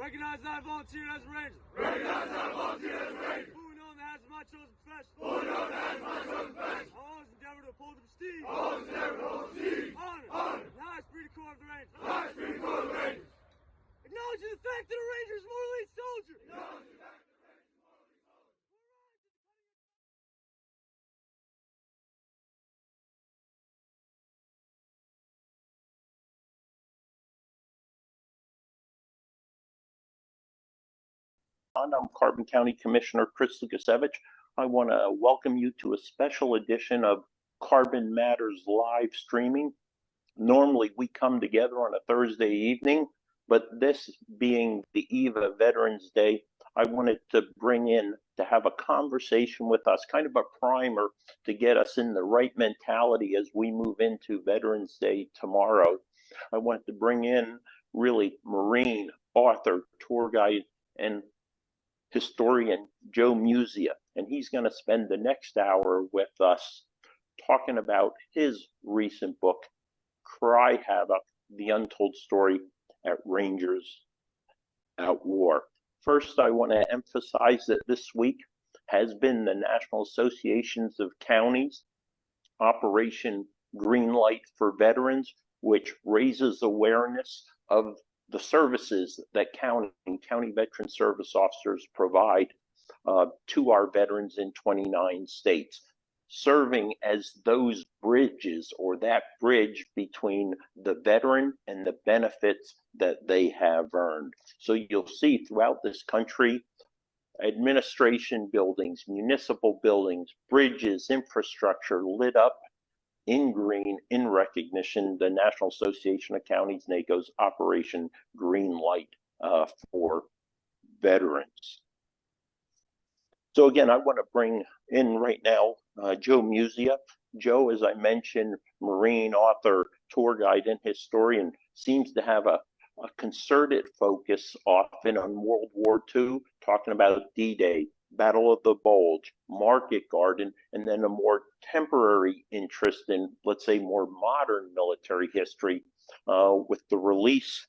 Recognize that I volunteered as a ranger. Recognize that I volunteered as a ranger. Who known that as my chosen profession. Who known that as my chosen profession. I always endeavor to uphold the prestige. I always endeavor to uphold the prestige. Honor. Honor. And highest breed of corps of the Rangers. The highest breed of corps of the Rangers. Acknowledging the fact that a ranger is more elite soldier. Acknowledging the fact that the Rangers are more elite soldier. I'm Carbon County Commissioner Chris Lukasevich. I want to welcome you to a special edition of Carbon Matters live streaming. Normally we come together on a Thursday evening, but this being the eve of Veterans Day, I wanted to bring in to have a conversation with us, kind of a primer to get us in the right mentality as we move into Veterans Day tomorrow. I wanted to bring in really Marine, author, tour guide, and historian Joe Muccia, and he's going to spend the next hour with us talking about his recent book, Cry Havoc, the Untold Story at Rangers at War. First, I want to emphasize that this week has been the National Associations of Counties Operation Green Light for Veterans, which raises awareness of the services that county veteran service officers provide to our veterans in 29 states, serving as those bridges or that bridge between the veteran and the benefits that they have earned. So you'll see throughout this country, administration buildings, municipal buildings, bridges, infrastructure lit up in green in recognition the National Association of Counties, NACO's Operation Green Light for veterans. So again, I want to bring in right now Joe Muccia. Joe, as I mentioned, Marine, author, tour guide, and historian, seems to have a concerted focus often on World War II, talking about D-Day, Battle of the Bulge, Market Garden, and then a more temporary interest in, let's say, more modern military history with the release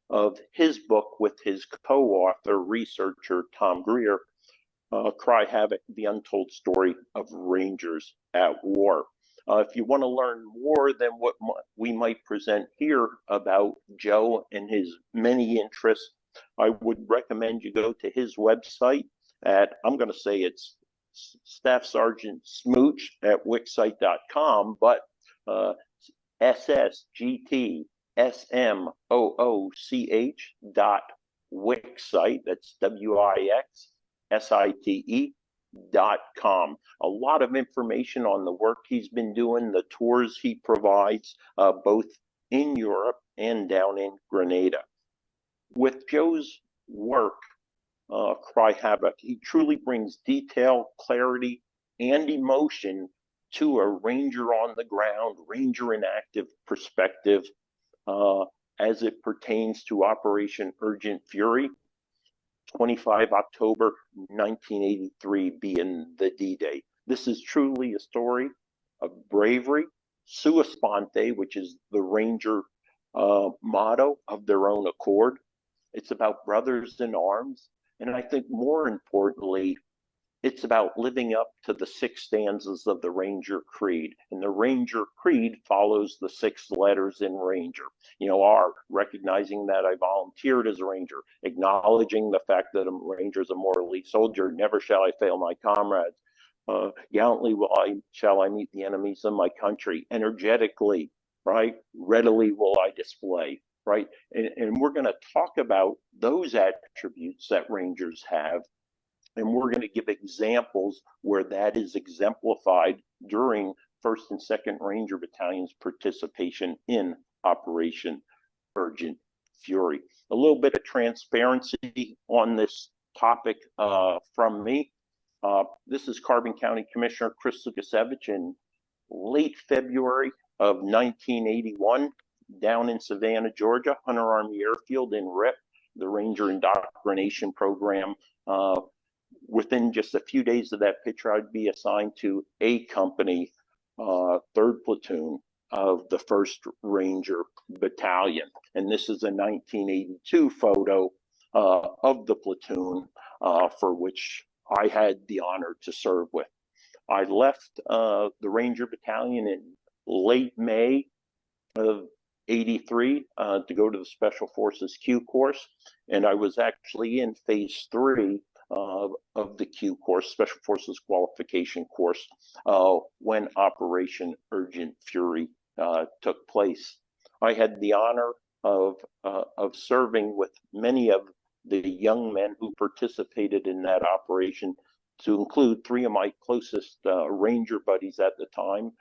of his book with his co-author, researcher Tom Greer, Cry Havoc, the Untold Story of Rangers at War. If you want to learn more than what we might present here about Joe and his many interests, I would recommend you go to his website at, I'm going to say it's Staff Sergeant Smooch at wixsite.com, but SSGTSMOOCH.wixsite, that's WIXSITE.com. A lot of information on the work he's been doing, the tours he provides, both in Europe and down in Grenada. With Joe's work, Cry Havoc, he truly brings detail, clarity, and emotion to a ranger on the ground, ranger in active perspective as it pertains to Operation Urgent Fury, 25 October 1983 being the D-Day. This is truly a story of bravery, sua sponte, which is the Ranger motto of their own accord. It's about brothers in arms. And I think more importantly, it's about living up to the 6 stanzas of the Ranger Creed. And the Ranger Creed follows the 6 letters in Ranger. You know, R, recognizing that I volunteered as a Ranger, acknowledging the fact that a Ranger is a more elite soldier, never shall I fail my comrades. Gallantly shall I meet the enemies of my country, energetically, right? Readily will I display, right? And we're going to talk about those attributes that Rangers have. And we're going to give examples where that is exemplified during 1st and 2nd Ranger Battalion's participation in Operation Urgent Fury. A little bit of transparency on this topic from me. This is Carbon County Commissioner Chris Lukasevich in late February of 1981 down in Savannah, Georgia, Hunter Army Airfield in RIP, the Ranger Indoctrination Program. Within just a few days of that picture, I'd be assigned to A Company, 3rd Platoon of the 1st Ranger Battalion. And this is a 1982 photo of the platoon for which I had the honor to serve with. I left the Ranger Battalion in late May of '83 to go to the Special Forces Q course, and I was actually in phase 3 of the Q course, Special Forces Qualification course, when Operation Urgent Fury took place. I had the honor of serving with many of the young men who participated in that operation, to include 3 of my closest Ranger buddies at the time,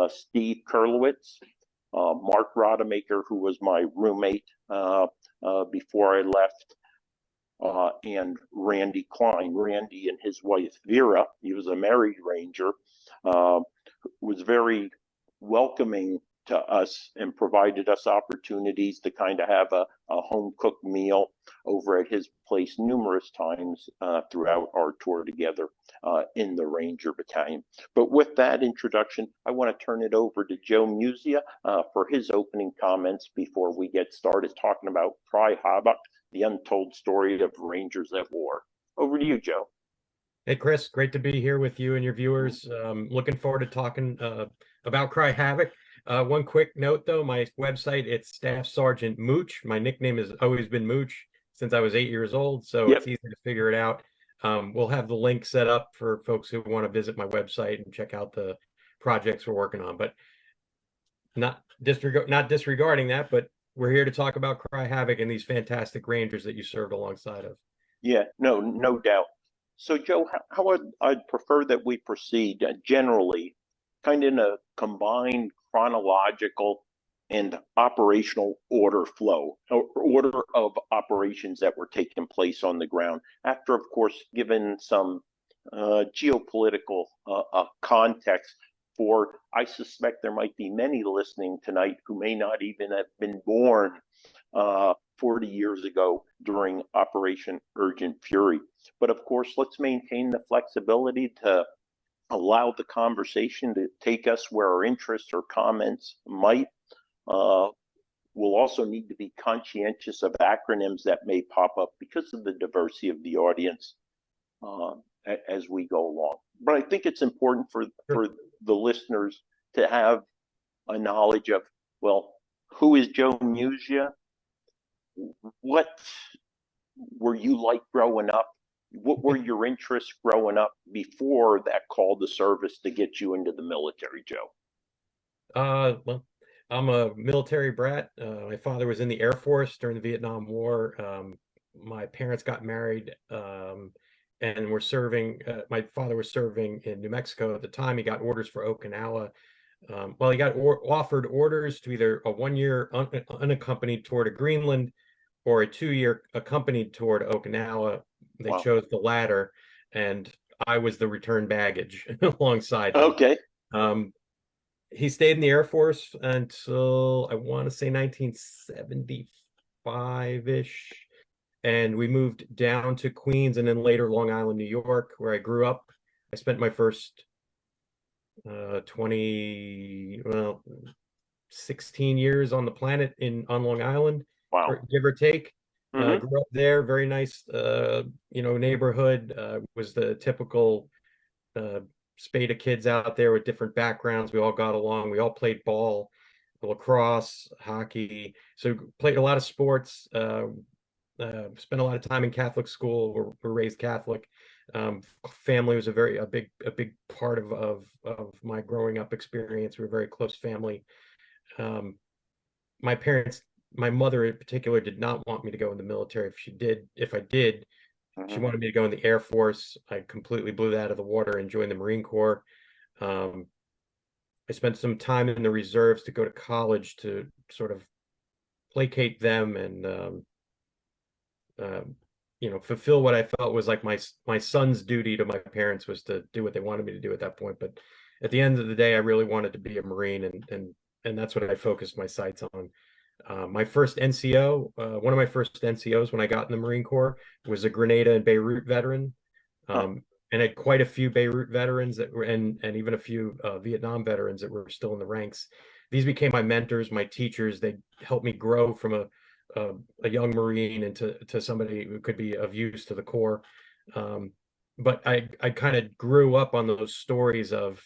Steve Kurlowitz, Mark Rodemaker, who was my roommate before I left, and Randy Klein. Randy and his wife Vera, he was a married Ranger, was very welcoming to us and provided us opportunities to kind of have a home cooked meal over at his place numerous times throughout our tour together in the Ranger Battalion. But with that introduction, I want to turn it over to Joe Muccia for his opening comments before we get started talking about Cry Havoc, the untold story of Rangers at War. Over to you, Joe. Hey, Chris, great to be here with you and your viewers. Looking forward to talking about Cry Havoc. One quick note, though, my website, it's Staff Sergeant Mooch. My nickname has always been Mooch since I was 8 years old, so It's easy to figure it out. We'll have the link set up for folks who want to visit my website and check out the projects we're working on. But not disregarding that, but we're here to talk about Cry Havoc and these fantastic Rangers that you served alongside of. Yeah, no doubt. So, Joe, how I'd prefer that we proceed generally, kind of in a combined chronological and operational order flow, or order of operations that were taking place on the ground. After, of course, given some geopolitical context for, I suspect there might be many listening tonight who may not even have been born 40 years ago during Operation Urgent Fury. But of course, let's maintain the flexibility to allow the conversation to take us where our interests or comments might. We'll also need to be conscientious of acronyms that may pop up because of the diversity of the audience as we go along. But I think it's important for the listeners to have a knowledge of, well, who is Joe Muccia? What were you like growing up? What were your interests growing up before that call to service to get you into the military, Joe? Well, I'm a military brat. My father was in the Air Force during the Vietnam War. My parents got married and were serving. My father was serving in New Mexico at the time. He got orders for Okinawa. Well, he got offered orders to either a 1-year unaccompanied tour to Greenland or a 2-year accompanied tour to Okinawa. They chose the latter, and I was the return baggage alongside them. Okay. He stayed in the Air Force until, I want to say, 1975-ish, and we moved down to Queens and then later Long Island, New York, where I grew up. I spent my first 16 years on the planet on Long Island. Wow. Give or take. Grew up there, very nice, neighborhood. Was the typical spate of kids out there with different backgrounds. We all got along. We all played ball, lacrosse, hockey. So played a lot of sports. Spent a lot of time in Catholic school. We're raised Catholic. Family was a big part of my growing up experience. We were a very close family. My mother in particular did not want me to go in the military. If I did, she wanted me to go in the Air Force. I completely blew that out of the water and joined the Marine Corps. I spent some time in the reserves to go to college to sort of placate them and fulfill what I felt was like my son's duty to my parents, was to do what they wanted me to do at that point. But at the end of the day, I really wanted to be a Marine, and that's what I focused my sights on. My first NCO, one of my first NCOs when I got in the Marine Corps, was a Grenada and Beirut veteran, and had quite a few Beirut veterans that were, and even a few Vietnam veterans that were still in the ranks. These became my mentors, my teachers. They helped me grow from a a young Marine into somebody who could be of use to the Corps. But I kind of grew up on those stories of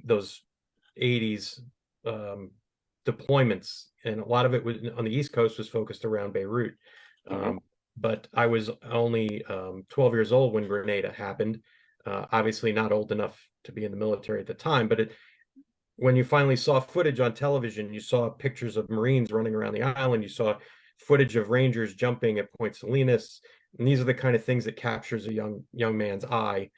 those 80s deployments, and a lot of it was on the East Coast, was focused around Beirut. But I was only 12 years old when Grenada happened. Obviously not old enough to be in the military at the time, but when you finally saw footage on television, you saw pictures of Marines running around the island, you saw footage of Rangers jumping at Point Salinas, and these are the kind of things that captures a young man's eye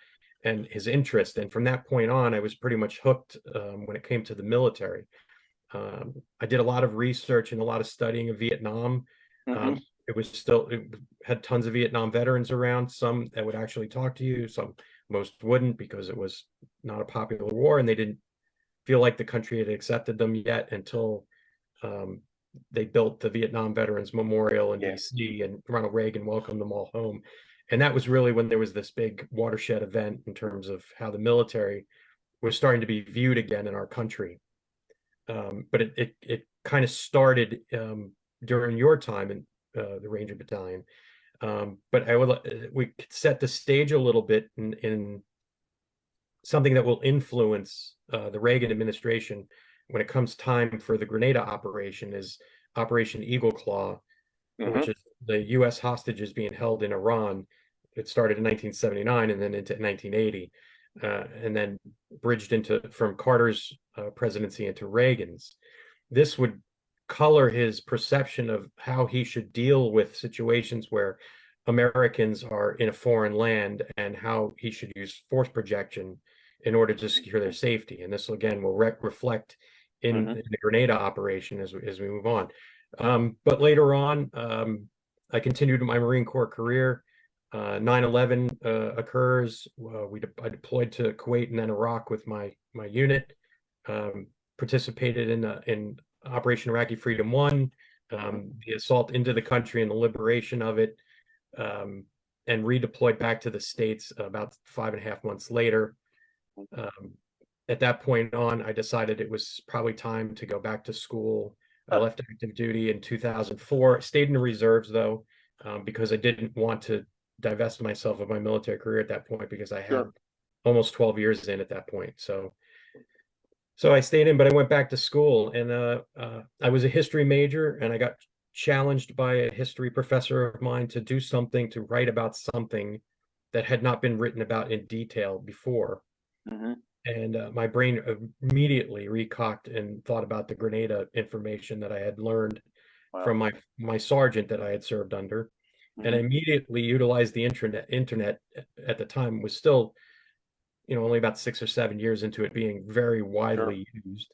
and his interest. And from that point on, I was pretty much hooked when it came to the military. I did a lot of research and a lot of studying of Vietnam. It had tons of Vietnam veterans around, some that would actually talk to you, most wouldn't, because it was not a popular war and they didn't feel like the country had accepted them yet until they built the Vietnam Veterans Memorial in DC, and Ronald Reagan welcomed them all home. And that was really when there was this big watershed event in terms of how the military was starting to be viewed again in our country. But it kind of started during your time in the Ranger Battalion. But we could set the stage a little bit in something that will influence the Reagan administration when it comes time for the Grenada operation, is Operation Eagle Claw, which is the U.S. hostages being held in Iran. It started in 1979 and then into 1980, and then bridged from Carter's presidency into Reagan's. This would color his perception of how he should deal with situations where Americans are in a foreign land, and how he should use force projection in order to secure their safety. And this, again, will reflect in the Grenada operation as we move on. But later on, I continued my Marine Corps career. 9/11 occurs. I deployed to Kuwait and then Iraq with my unit. Participated in Operation Iraqi Freedom 1, the assault into the country and the liberation of it, and redeployed back to the States about 5.5 months later. At that point on, I decided it was probably time to go back to school. I left active duty in 2004. I stayed in the reserves, though, because I didn't want to divest myself of my military career at that point, because I had almost 12 years in at that point. So I stayed in, but I went back to school, and I was a history major, and I got challenged by a history professor of mine to do something, to write about something that had not been written about in detail before. And my brain immediately recocked and thought about the Grenada information that I had learned from my sergeant that I had served under, and I immediately utilized the internet. At the time was still, only about 6 or 7 years into it being very widely used,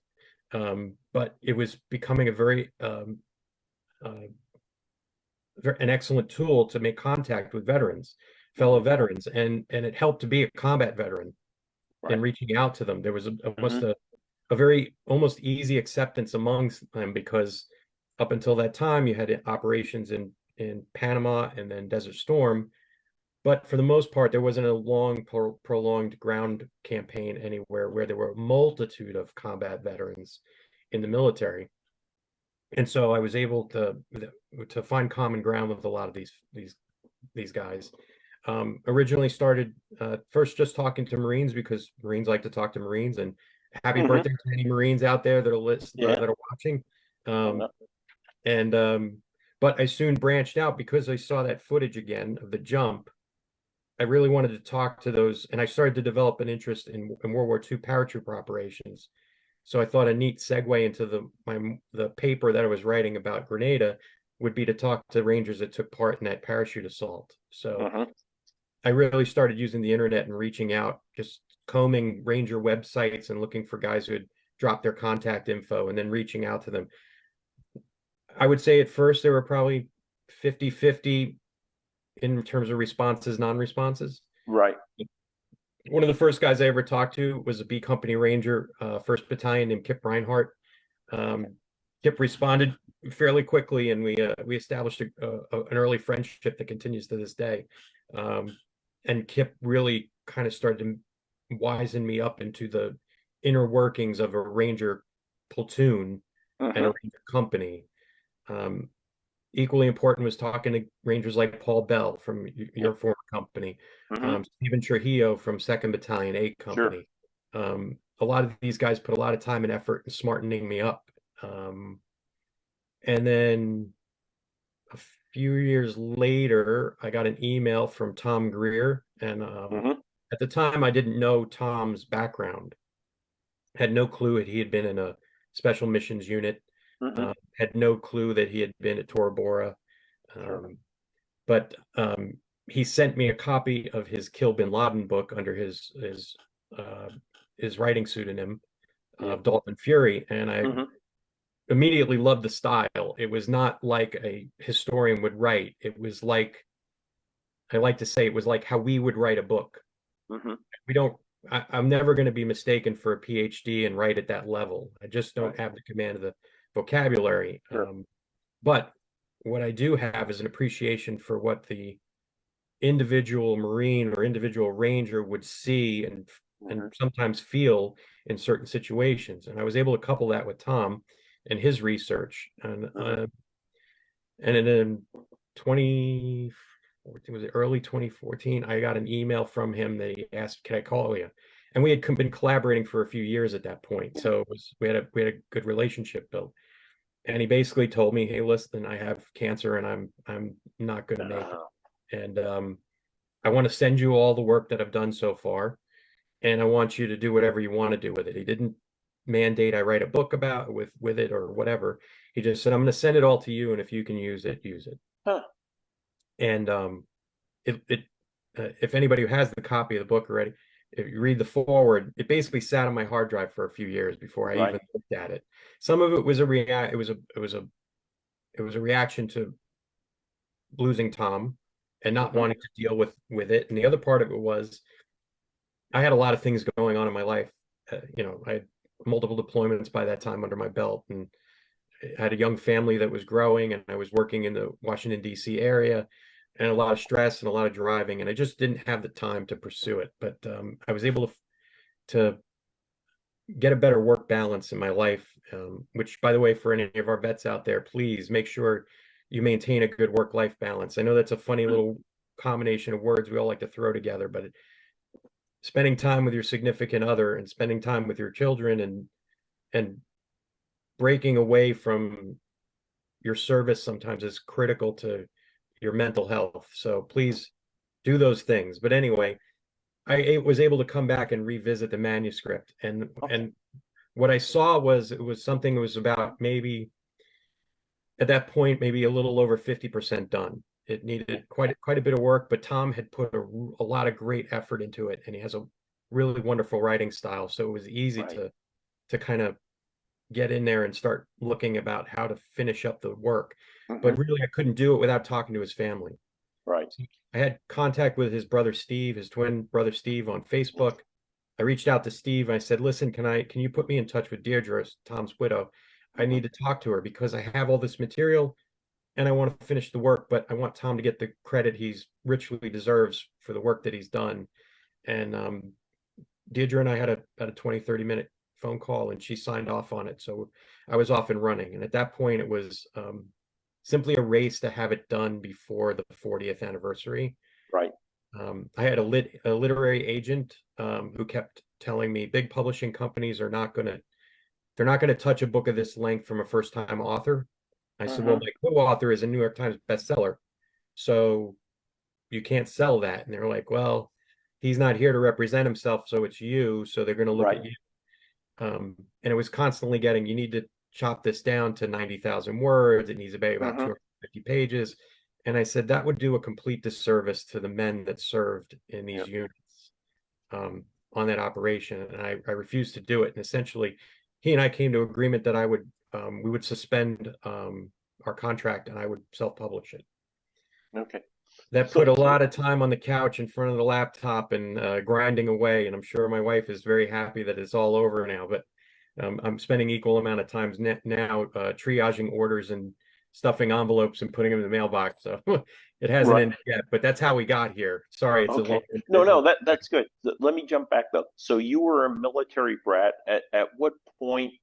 but it was becoming a very an excellent tool to make contact with fellow veterans, and it helped to be a combat veteran. In reaching out to them, there was a very almost easy acceptance amongst them, because up until that time you had operations in Panama and then Desert Storm, but for the most part there wasn't a long prolonged ground campaign anywhere where there were a multitude of combat veterans in the military. And so I was able to find common ground with a lot of these guys. Originally started first just talking to Marines, because Marines like to talk to Marines, and happy birthday to any Marines out there that are watching. But I soon branched out, because I saw that footage again of the jump. I really wanted to talk to those, and I started to develop an interest in World War II paratrooper operations. So I thought a neat segue into the paper that I was writing about Grenada would be to talk to Rangers that took part in that parachute assault. So I really started using the internet and reaching out, just combing Ranger websites and looking for guys who had dropped their contact info, and then reaching out to them. I would say at first there were probably 50-50 in terms of responses, non-responses. Right. One of the first guys I ever talked to was a B Company Ranger, 1st Battalion, named Kip Reinhardt. Kip responded fairly quickly, and we established an early friendship that continues to this day. And Kip really kind of started to wisen me up into the inner workings of a Ranger platoon and a Ranger company. equally important was talking to Rangers like Paul Bell from your Yep. former company, Hmm. Stephen Trujillo from 2nd Battalion A Sure. Company. A lot of these guys put a lot of time and effort in smartening me up. And then a few years later, I got an email from Tom Greer, and Hmm. at the time, I didn't know Tom's background. Had no clue that he had been in a special missions unit. Hmm. Had no clue that he had been at Tora Bora. Sure. Um, but he sent me a copy of his Kill Bin Laden book under uh, his writing pseudonym Yep. of Dalton Fury, and I Hmm. immediately loved the style. It was not like a historian would write. It was like, I like to say, it was like how we would write a book. Hmm. We don't. I'm never going to be mistaken for a PhD and write at that level. I just don't Right. have the command of the vocabulary. Sure. But what I do have is an appreciation for what the individual Marine or individual Ranger would see Hmm. and sometimes feel in certain situations. And I was able to couple that with Tom and his research. Hmm. And in 2014, was it early 2014, I got an email from him that he asked, "Can I call you?" And we had been collaborating for a few years at that point, Yeah. so we had a good relationship built. And he basically told me, "Hey, listen, I have cancer, and I'm not going to make it, Uh, and I want to send you all the work that I've done so far, and I want you to do whatever you want to do with it." He didn't mandate I write a book about with it or whatever. He just said, "I'm going to send it all to you, and if you can use it, use it." huh. And it if anybody who has the copy of the book already, if you read the forward, it basically sat on my hard drive for a few years before I Right. even looked at it. Some of it was a react. It was a reaction to losing Tom and not Hmm. wanting to deal with it. And the other part of it was I had a lot of things going on in my life. I had multiple deployments by that time under my belt, and I had a young family that was growing, and I was working in the Washington, D.C. area, and a lot of stress and a lot of driving, and I just didn't have the time to pursue it. But I was able to get a better work balance in my life, which, by the way, for any of our vets out there, please make sure you maintain a good work-life balance. I know that's a funny little combination of words we all like to throw together, but spending time with your significant other and spending time with your children and breaking away from your service sometimes is critical to your mental health. So please do those things. But anyway, I was able to come back and revisit the manuscript, and Okay. and what I saw was it was something that was about maybe at that point maybe a little over 50% done. It Yeah. needed quite a bit of work, but Tom had put a lot of great effort into it, and he has a really wonderful writing style. So it was easy Right. to kind of get in there and start looking about how to finish up the work. Hmm. But really, I couldn't do it without talking to his family. Right. So I had contact with his brother Steve, his twin brother Steve, on Facebook. I reached out to Steve. I said, "Listen, can you put me in touch with Deirdre, Tom's widow? I Hmm. need to talk to her because I have all this material and I want to finish the work, but I want Tom to get the credit he's richly deserves for the work that he's done." And Deirdre and I had about a 20, 30-minute phone call, and she signed off on it. So I was off and running. And at that point, it was simply a race to have it done before the 40th anniversary. Right. I had a literary agent who kept telling me big publishing companies they're not going to touch a book of this length from a first time author. I said, "Well, Hmm. my co-author is a New York Times bestseller, so you can't sell that." And they're like, "Well, he's not here to represent himself, so it's you. So they're going to look Right. at you." And it was constantly getting, "You need to chop this down to 90,000 words. It needs to be about Hmm. 250 pages." And I said, that would do a complete disservice to the men that served in these Yep. units on that operation. And I refused to do it. And essentially, he and I came to agreement that we would suspend our contract and I would self-publish it. Okay. That put So, a lot of time on the couch in front of the laptop and grinding away. And I'm sure my wife is very happy that it's all over now. But I'm spending equal amount of time now triaging orders and stuffing envelopes and putting them in the mailbox. So it hasn't right. ended yet. But that's how we got here. Sorry, it's a long. Okay. No, no, that's good. Let me jump back though. So you were a military brat. At what point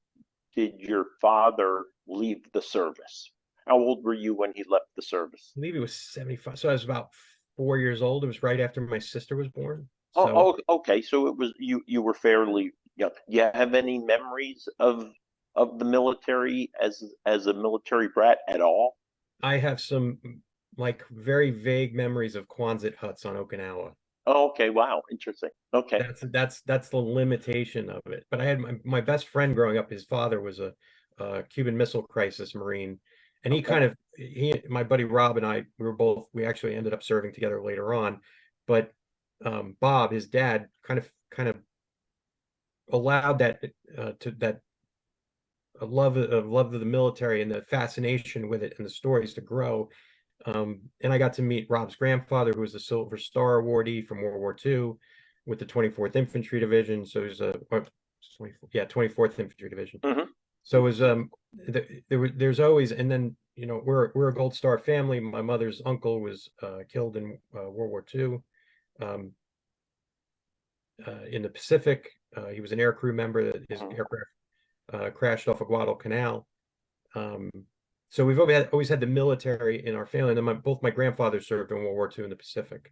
did your father leave the service? How old were you when he left the service? believe he was 75. So I was about 4 years old. It was right after my sister was born. Oh, So okay. So it was you were fairly young. Do you have any memories of the military as a military brat at all? I have some like very vague memories of Quonset huts on Okinawa. Oh, okay. Wow. Interesting. Okay. That's the limitation of it. But I had my best friend growing up. His father was a Cuban Missile Crisis Marine, and Okay. my buddy Rob and I, we actually ended up serving together later on. But Bob, his dad, kind of allowed that to that love of the military and the fascination with it and the stories to grow. And I got to meet Rob's grandfather, who was a Silver Star awardee from World War II with the 24th Infantry Division. So he was 24th Infantry Division. Hmm. So it was there's always, and then we're a Gold Star family. My mother's uncle was killed in World War II in the Pacific. He was an aircrew member that his aircraft crashed off of Guadalcanal. So we've always had the military in our family, and then both my grandfathers served in World War II in the Pacific.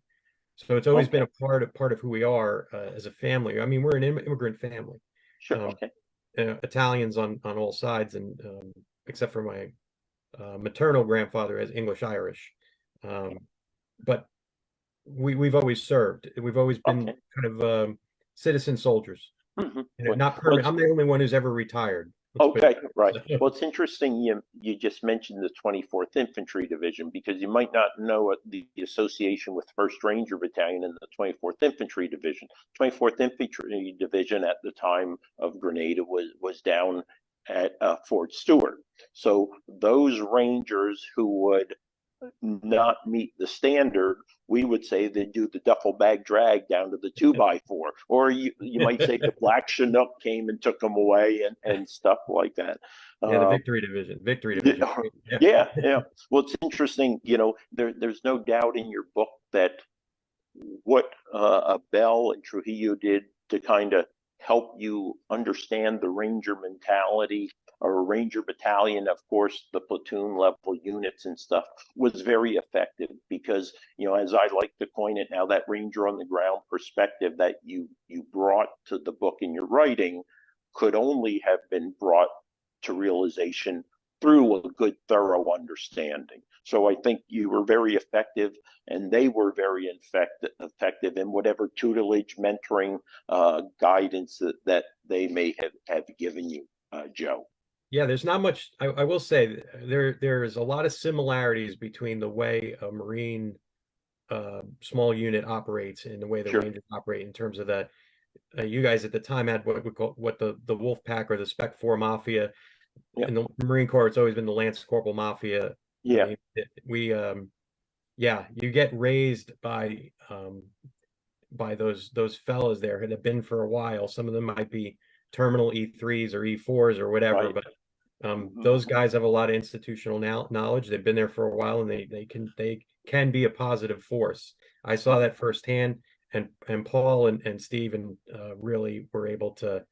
So it's always Okay. been a part of who we are as a family. I mean, we're an immigrant family. Sure. Okay. Italians on all sides, and except for my maternal grandfather as English Irish. But we've always served. We've always been Okay. kind of citizen soldiers. Hmm. Not permanent. I'm the only one who's ever retired. Okay, right. Well, it's interesting you just mentioned the 24th Infantry Division, because you might not know the association with 1st Ranger Battalion and the 24th Infantry Division. 24th Infantry Division at the time of Grenada was down at Fort Stewart. So those Rangers who would not meet the standard, we would say they do the duffel bag drag down to the 2x4, or you might say the Black Chinook came and took them away and stuff like that. Yeah, the Victory Division. Yeah. Well, it's interesting. There's no doubt in your book that what Abel and Trujillo did to kind of help you understand the Ranger mentality, or a Ranger battalion, of course, the platoon level units and stuff, was very effective, because, as I like to coin it now, that Ranger on the ground perspective that you brought to the book in your writing could only have been brought to realization through a good, thorough understanding. So I think you were very effective, and they were very effective in whatever tutelage, mentoring, guidance that they may have given you, Joe. Yeah, there's not much. I will say there's a lot of similarities between the way a Marine small unit operates and the way the Sure. Rangers operate, in terms of that. You guys at the time had what we call the Wolf Pack, or the Spec 4 Mafia. Yeah. In the Marine Corps, it's always been the Lance Corporal Mafia. Yeah. I mean, you get raised by those fellas there that have been for a while. Some of them might be terminal E3s or E4s or whatever, Right. but those guys have a lot of institutional knowledge. They've been there for a while, and they can be a positive force. I saw that firsthand, and Paul and Steve really were able to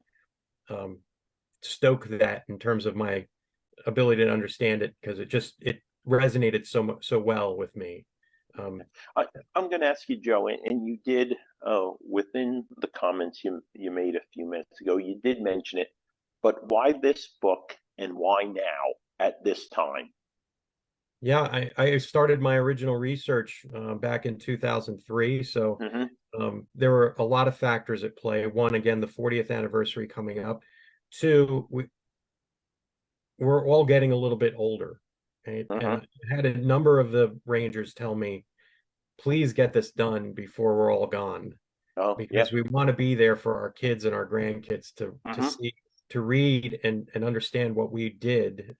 stoke that in terms of my ability to understand it, because it resonated so well with me. I'm going to ask you, Joe, and you did, within the comments you made a few minutes ago, you did mention it, but why this book and why now at this time? Yeah, I started my original research back in 2003. So there were a lot of factors at play. One, again, the 40th anniversary coming up. Two, we're all getting a little bit older. Right? And I had a number of the Rangers tell me, please get this done before we're all gone. Because we want to be there for our kids and our grandkids to see, to read and understand what we did.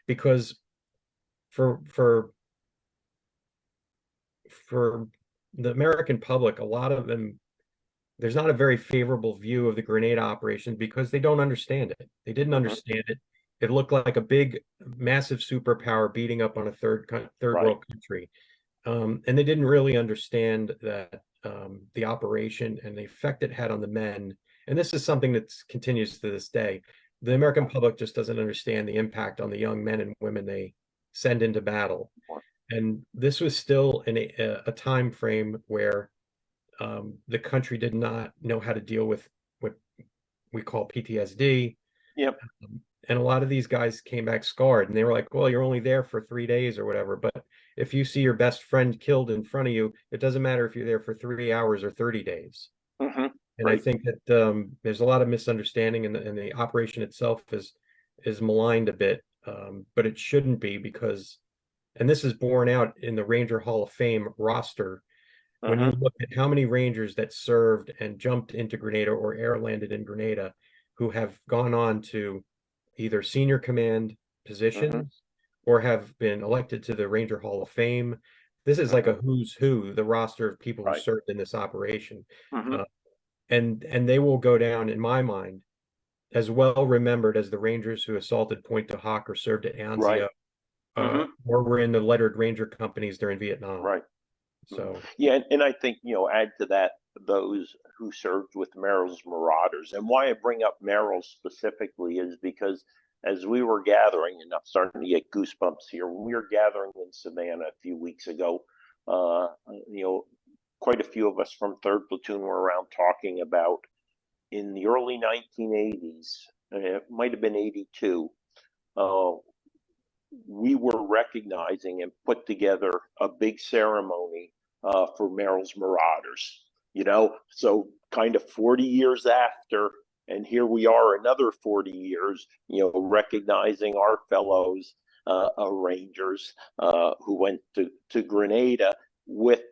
Because for the American public, a lot of them, there's not a very favorable view of the Grenada operation, because they don't understand it. They didn't understand it. It looked like a big, massive superpower beating up on a third world country. And they didn't really understand that the operation and the effect it had on the men. And this is something that continues to this day. The American public just doesn't understand the impact on the young men and women they send into battle. And this was still in a time frame where the country did not know how to deal with what we call PTSD. Yep. And a lot of these guys came back scarred, and they were like, well, you're only there for 3 days or whatever. But if you see your best friend killed in front of you, it doesn't matter if you're there for 3 hours or 30 days. Mm-hmm. And Right. I think that there's a lot of misunderstanding, and the operation itself is maligned a bit, but it shouldn't be, because, and this is borne out in the Ranger Hall of Fame roster. When you Mm-hmm. look at how many Rangers that served and jumped into Grenada or air landed in Grenada, who have gone on to either senior command Mm-hmm. positions or have been elected to the Ranger Hall of Fame. This is like a who's who, the roster of people who Right. served in this operation. Mm-hmm. And they will go down, in my mind, as well remembered as the Rangers who assaulted Pointe du Hoc or served at Right. Anzio, Mm-hmm. or were in the lettered Ranger companies during Vietnam. Right. So Yeah, and I think, add to that those who served with Merrill's Marauders. And why I bring up Merrill specifically is because as we were gathering, and I'm starting to get goosebumps here, when we were gathering in Savannah a few weeks ago, uh, you know, quite a few of us from 3rd Platoon were around talking about in the early 1980s, it might have been 82, uh, we were recognizing and put together a big ceremony for Merrill's Marauders. So kind of 40 years after, and here we are another 40 years, recognizing our fellows Rangers who went to Grenada with,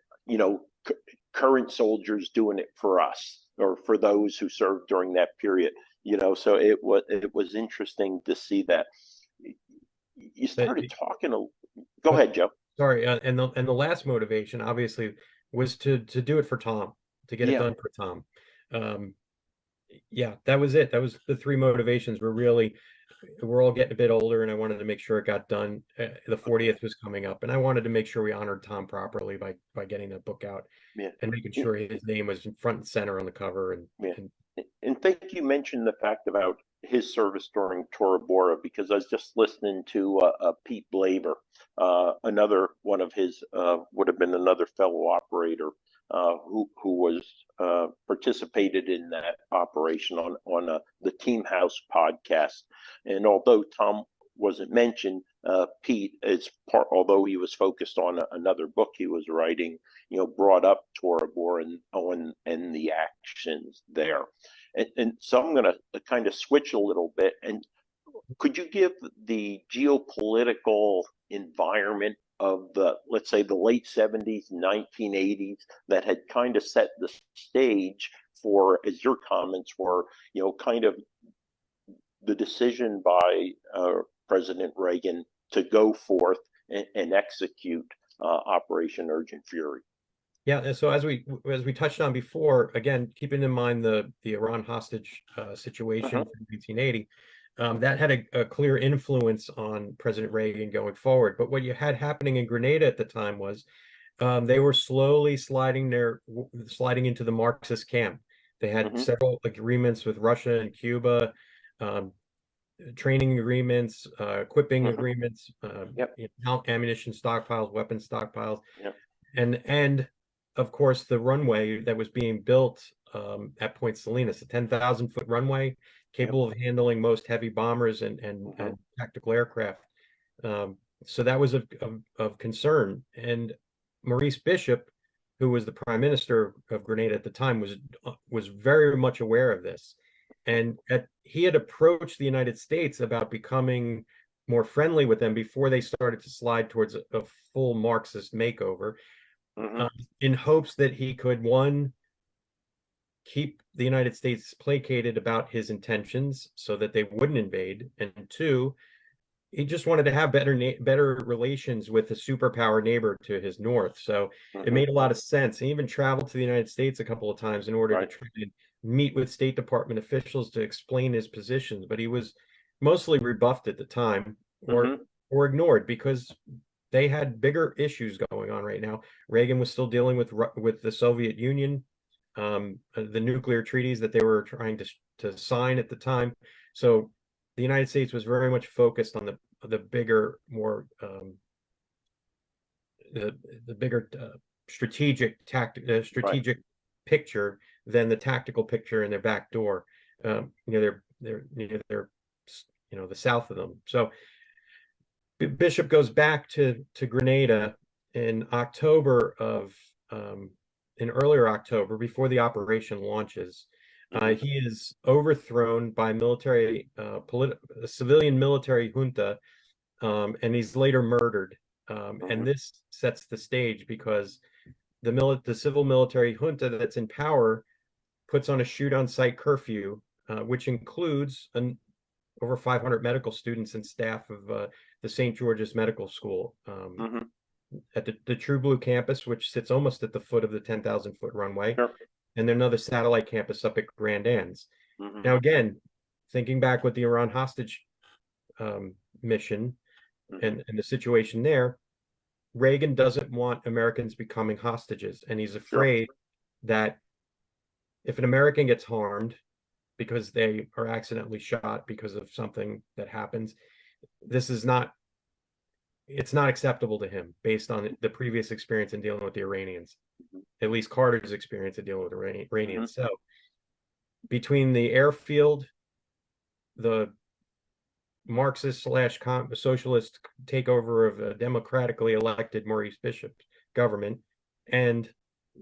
current soldiers doing it for us or for those who served during that period. So it was interesting to see that. You started talking. Go ahead, Joe. Sorry, and the last motivation obviously was to do it for Tom, to get it done for Tom. Yeah, that was it. That was the three motivations. We're all getting a bit older, and I wanted to make sure it got done. The 40th was coming up, and I wanted to make sure we honored Tom properly by getting that book out and making sure his name was in front and center on the cover. And think you mentioned the fact about his service during Tora Bora, because I was just listening to Pete Blaber, another one of his would have been another fellow operator who was participated in that operation on the Team House podcast. And although Tom wasn't mentioned, Pete is part, although he was focused on another book he was writing, brought up Tora Bora and the actions there. And so I'm going to kind of switch a little bit. And could you give the geopolitical environment of let's say the late 70s, 1980s, that had kind of set the stage for, as your comments were, kind of the decision by President Reagan to go forth and execute Operation Urgent Fury? Yeah, and so as we touched on before, again, keeping in mind the Iran hostage situation from 1980, that had a clear influence on President Reagan going forward. But what you had happening in Grenada at the time was they were slowly sliding into the Marxist camp. They had several agreements with Russia and Cuba, training agreements, equipping agreements, ammunition stockpiles, weapon stockpiles, and of course, the runway that was being built at Point Salinas, a 10,000-foot runway capable of handling most heavy bombers and tactical aircraft. So that was of concern. And Maurice Bishop, who was the prime minister of Grenada at the time, was very much aware of this. And he had approached the United States about becoming more friendly with them before they started to slide towards a full Marxist makeover. In hopes that he could, one, keep the United States placated about his intentions so that they wouldn't invade, and two, he just wanted to have better relations with a superpower neighbor to his north. So it made a lot of sense. He even traveled to the United States a couple of times in order to try and meet with State Department officials to explain his positions, but he was mostly rebuffed at the time or ignored because they had bigger issues going on right now. Reagan was still dealing with the Soviet Union, the nuclear treaties that they were trying to sign at the time. So the United States was very much focused the bigger, more the bigger strategic picture than the tactical picture in their back door. They're the south of them. So Bishop goes back to Grenada in October of in earlier October, before the operation launches. He is overthrown by a civilian military junta, and he's later murdered. And this sets the stage because the civil military junta that's in power puts on a shoot-on-sight curfew, which includes over 500 medical students and staff of the St. George's Medical School at the True Blue campus, which sits almost at the foot of the 10,000-foot runway, and then another satellite campus up at Grand Anse. Now, again, thinking back with the Iran hostage mission and the situation there, Reagan doesn't want Americans becoming hostages, and he's afraid that if an American gets harmed because they are accidentally shot because of something that happens, it's not acceptable to him based on the previous experience in dealing with the Iranians, at least Carter's experience in dealing with the Iranians. So between the airfield, the Marxist / socialist takeover of a democratically elected Maurice Bishop's government, and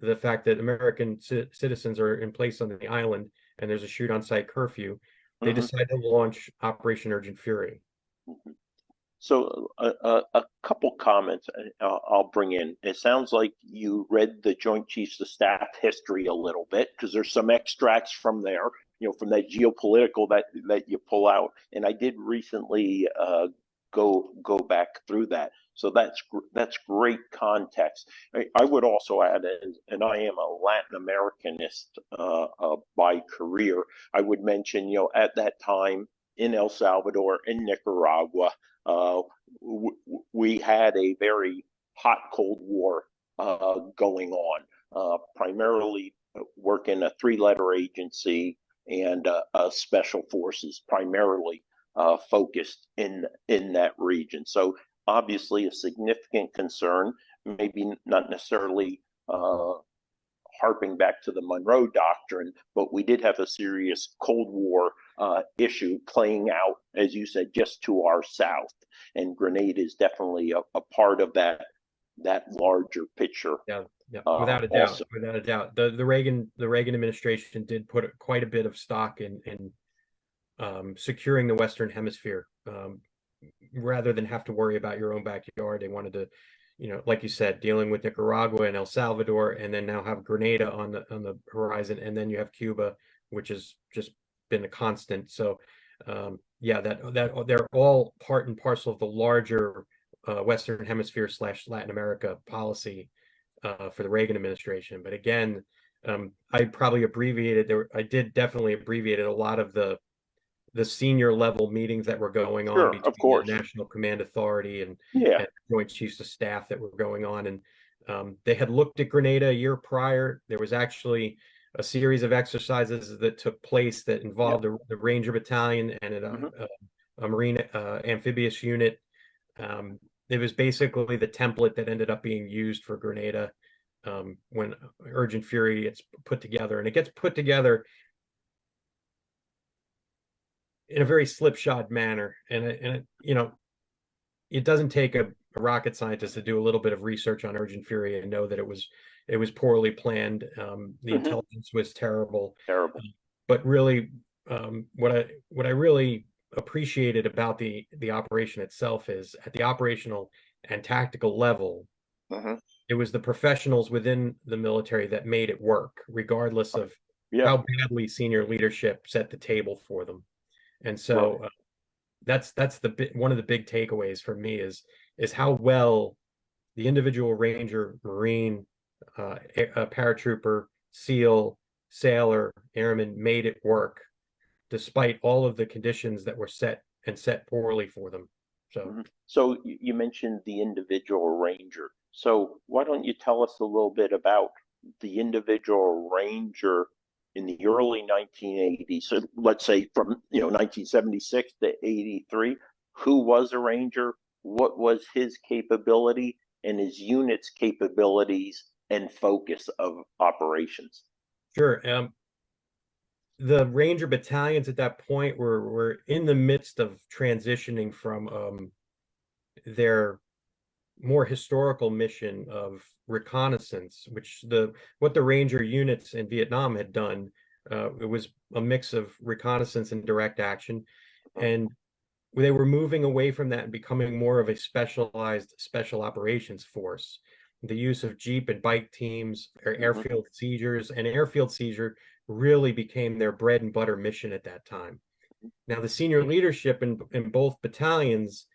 the fact that American citizens are in place on the island and there's a shoot-on-sight curfew, they decide to launch Operation Urgent Fury. So a couple comments I'll bring in. It sounds like you read the Joint Chiefs of Staff history a little bit, because there's some extracts from there, from that geopolitical that you pull out. And I did recently go back through that. So that's great context. I would also add, and I am a Latin Americanist by career, I would mention, at that time in El Salvador, in Nicaragua, we had a very hot Cold War going on, primarily working a 3-letter agency and special forces, primarily focused in that region. So obviously a significant concern, maybe not necessarily harping back to the Monroe Doctrine, but we did have a serious Cold War issue playing out, as you said, just to our south. And Grenada is definitely a part of that larger picture. Yeah, without a doubt, without a doubt. The Reagan administration did put quite a bit of stock in securing the Western Hemisphere, rather than have to worry about your own backyard. They wanted to, like you said, dealing with Nicaragua and El Salvador, and then now have Grenada on the horizon, and then you have Cuba, which has just been a constant. So that they're all part and parcel of the larger Western Hemisphere / Latin America policy for the Reagan administration. But again, I probably abbreviated I did definitely abbreviated a lot of the senior level meetings that were going on between the National Command Authority and Joint Chiefs of Staff that were going on. And they had looked at Grenada a year prior. There was actually a series of exercises that took place that involved the Ranger Battalion and a Marine amphibious unit. It was basically the template that ended up being used for Grenada when Urgent Fury gets put together. And it gets put together in a very slipshod manner, and it doesn't take a rocket scientist to do a little bit of research on Urgent Fury and know that it was poorly planned. The intelligence was terrible. But really, what I really appreciated about the operation itself is at the operational and tactical level, it was the professionals within the military that made it work, regardless of how badly senior leadership set the table for them. And so that's one of the big takeaways for me is how well the individual Ranger, Marine, paratrooper, SEAL, sailor, airman made it work, despite all of the conditions that were set poorly for them. So you mentioned the individual Ranger. So why don't you tell us a little bit about the individual Ranger in the early 1980s? So let's say from 1976 to 83. who was a Ranger, what was his capability, and his unit's capabilities and focus of operations. Sure. The Ranger battalions at that point were in the midst of transitioning from their more historical mission of reconnaissance, which what the Ranger units in Vietnam had done. It was a mix of reconnaissance and direct action, and they were moving away from that and becoming more of a specialized special operations force. The use of Jeep and bike teams, or airfield seizures, and airfield seizure really became their bread and butter mission at that time. Now, the senior leadership in both battalions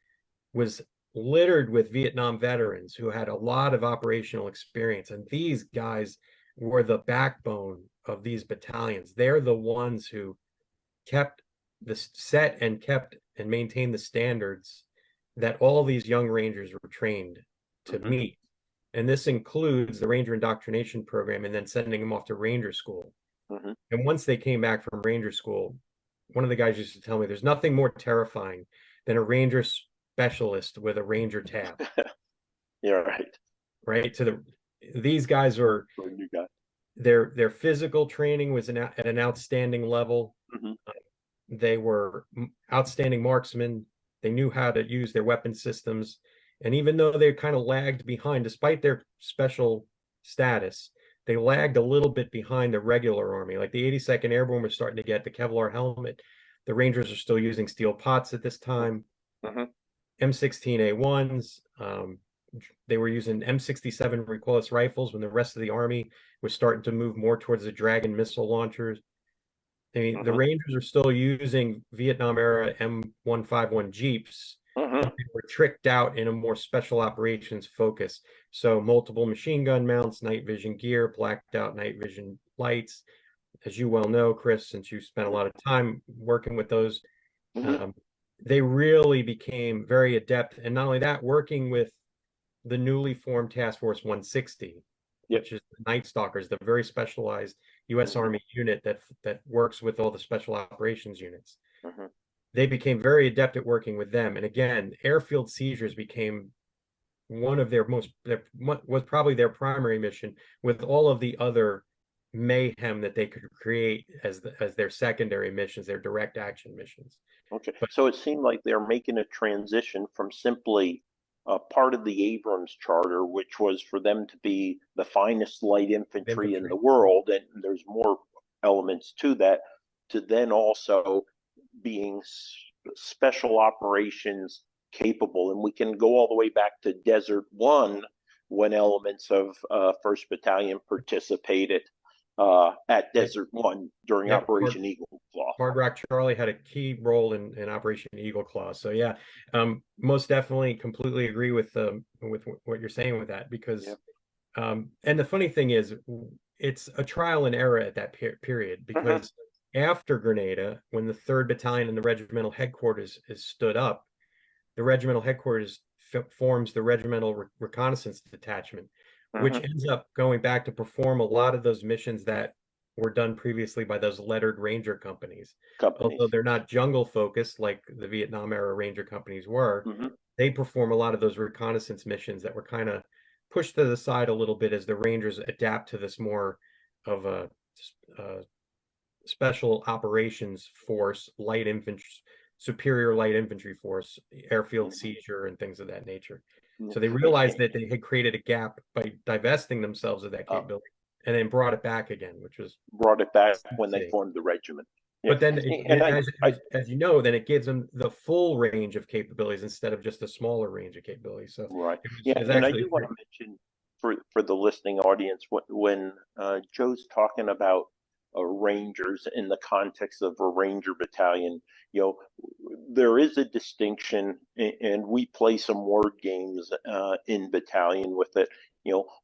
was littered with Vietnam veterans who had a lot of operational experience, and these guys were the backbone of these battalions. They're the ones who kept the set and kept and maintained the standards that all these young Rangers were trained to meet. And this includes the Ranger Indoctrination Program and then sending them off to Ranger School. And once they came back from Ranger School, one of the guys used to tell me there's nothing more terrifying than a Ranger specialist with a Ranger tab. Yeah, right. Right. These guys were, their physical training was at an outstanding level. They were outstanding marksmen. They knew how to use their weapon systems. And even though they kind of lagged behind, despite their special status, they lagged a little bit behind the regular Army. Like the 82nd Airborne was starting to get the Kevlar helmet. The Rangers are still using steel pots at this time. M16A1s. They were using M67 recoilless rifles when the rest of the Army was starting to move more towards the Dragon missile launchers. I mean, the Rangers are still using Vietnam era M151 Jeeps. But they were tricked out in a more special operations focus. So multiple machine gun mounts, night vision gear, blacked out night vision lights. As you well know, Chris, since you spent a lot of time working with those, they really became very adept. And not only that, working with the newly formed Task Force 160, which is the Night Stalkers, the very specialized U.S. Army unit that works with all the special operations units. They became very adept at working with them. And again, airfield seizures became one of was probably their primary mission, with all of the other mayhem that they could create as their secondary missions, their direct action missions. Okay. So it seemed like they're making a transition from simply part of the Abrams Charter, which was for them to be the finest light infantry in the world, and there's more elements to that, to then also being special operations capable. And we can go all the way back to Desert One, when elements of 1st Battalion participated at Desert One during Operation Eagle Claw. Hard Rock Charlie had a key role in Operation Eagle Claw. So yeah, most definitely completely agree with what you're saying with that, because and the funny thing is, it's a trial and error at that period, because after Grenada, when the 3rd Battalion and the regimental headquarters is stood up, the regimental headquarters forms the Regimental Reconnaissance Detachment, which ends up going back to perform a lot of those missions that were done previously by those lettered Ranger companies. Although they're not jungle focused like the Vietnam era Ranger companies were, they perform a lot of those reconnaissance missions that were kind of pushed to the side a little bit as the Rangers adapt to this more of a special operations force, light infantry, superior light infantry force, airfield seizure, and things of that nature. So they realized that they had created a gap by divesting themselves of that capability, and then brought it back again, which was when they formed the regiment. But then, as you know, then it gives them the full range of capabilities instead of just a smaller range of capabilities. So and I do want to mention for the listening audience, when Joe's talking about Rangers in the context of a Ranger battalion, there is a distinction, and we play some word games in battalion with it.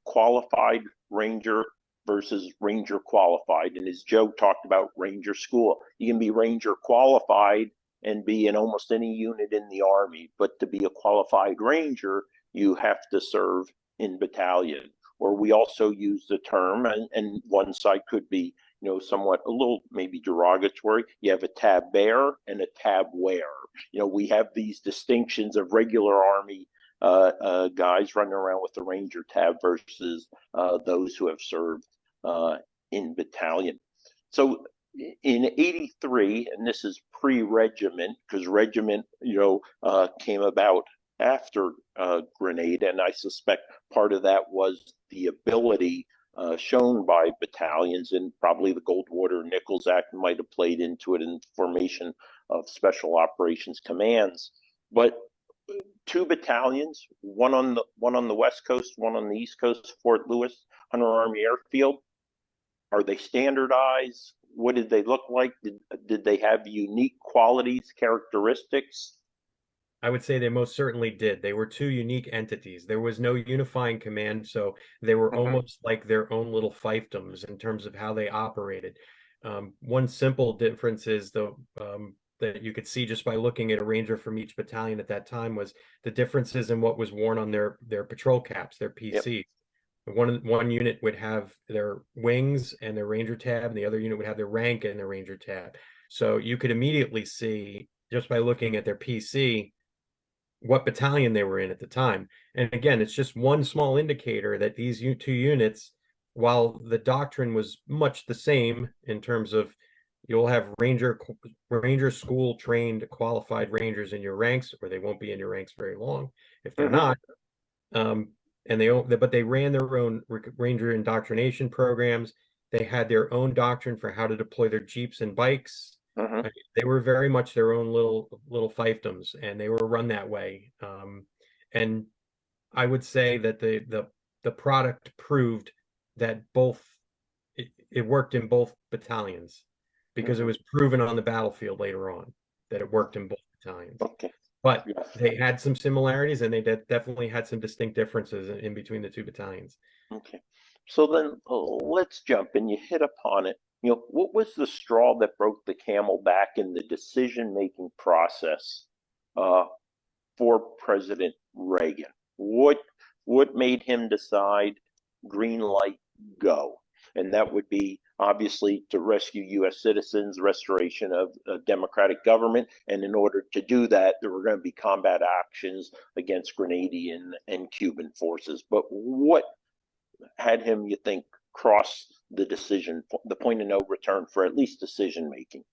Qualified Ranger versus Ranger qualified. And as Joe talked about Ranger school, you can be Ranger qualified and be in almost any unit in the Army, but to be a qualified Ranger, you have to serve in battalion or we also use the term, and one side could be, somewhat a little maybe derogatory. You have a tab bearer and a tab wearer. We have these distinctions of regular Army guys running around with the Ranger tab versus those who have served in battalion. So in '83, and this is pre-regiment, because regiment, came about after Grenada, and I suspect part of that was the ability shown by battalions, and probably the Goldwater Nichols Act might have played into it in the formation of Special Operations Commands. But two battalions, one on the West Coast, one on the East Coast, Fort Lewis, Hunter Army Airfield. Are they standardized? What did they look like? Did they have unique qualities, characteristics? I would say they most certainly did. They were two unique entities. There was no unifying command, so they were almost like their own little fiefdoms in terms of how they operated. One simple difference is that you could see just by looking at a ranger from each battalion at that time was the differences in what was worn on their patrol caps, their PCs. Yep. One unit would have their wings and their ranger tab, and the other unit would have their rank and their ranger tab. So you could immediately see just by looking at their PC what battalion they were in at the time. And again, it's just one small indicator that these two units, while the doctrine was much the same in terms of you'll have ranger school trained qualified rangers in your ranks, or they won't be in your ranks very long if they're not. But they ran their own ranger indoctrination programs. They had their own doctrine for how to deploy their jeeps and bikes. They were very much their own little fiefdoms, and they were run that way. And I would say that the product proved that it worked in both battalions, because it was proven on the battlefield later on that it worked in both battalions. But they had some similarities, and they definitely had some distinct differences in between the two battalions. So then let's jump, and you hit upon it. What was the straw that broke the camel back in the decision-making process for President Reagan? What made him decide green light, go? And that would be obviously to rescue U.S. citizens, restoration of democratic government. And in order to do that, there were going to be combat actions against Grenadian and Cuban forces. But what had him, you think, cross the point of no return for at least decision making?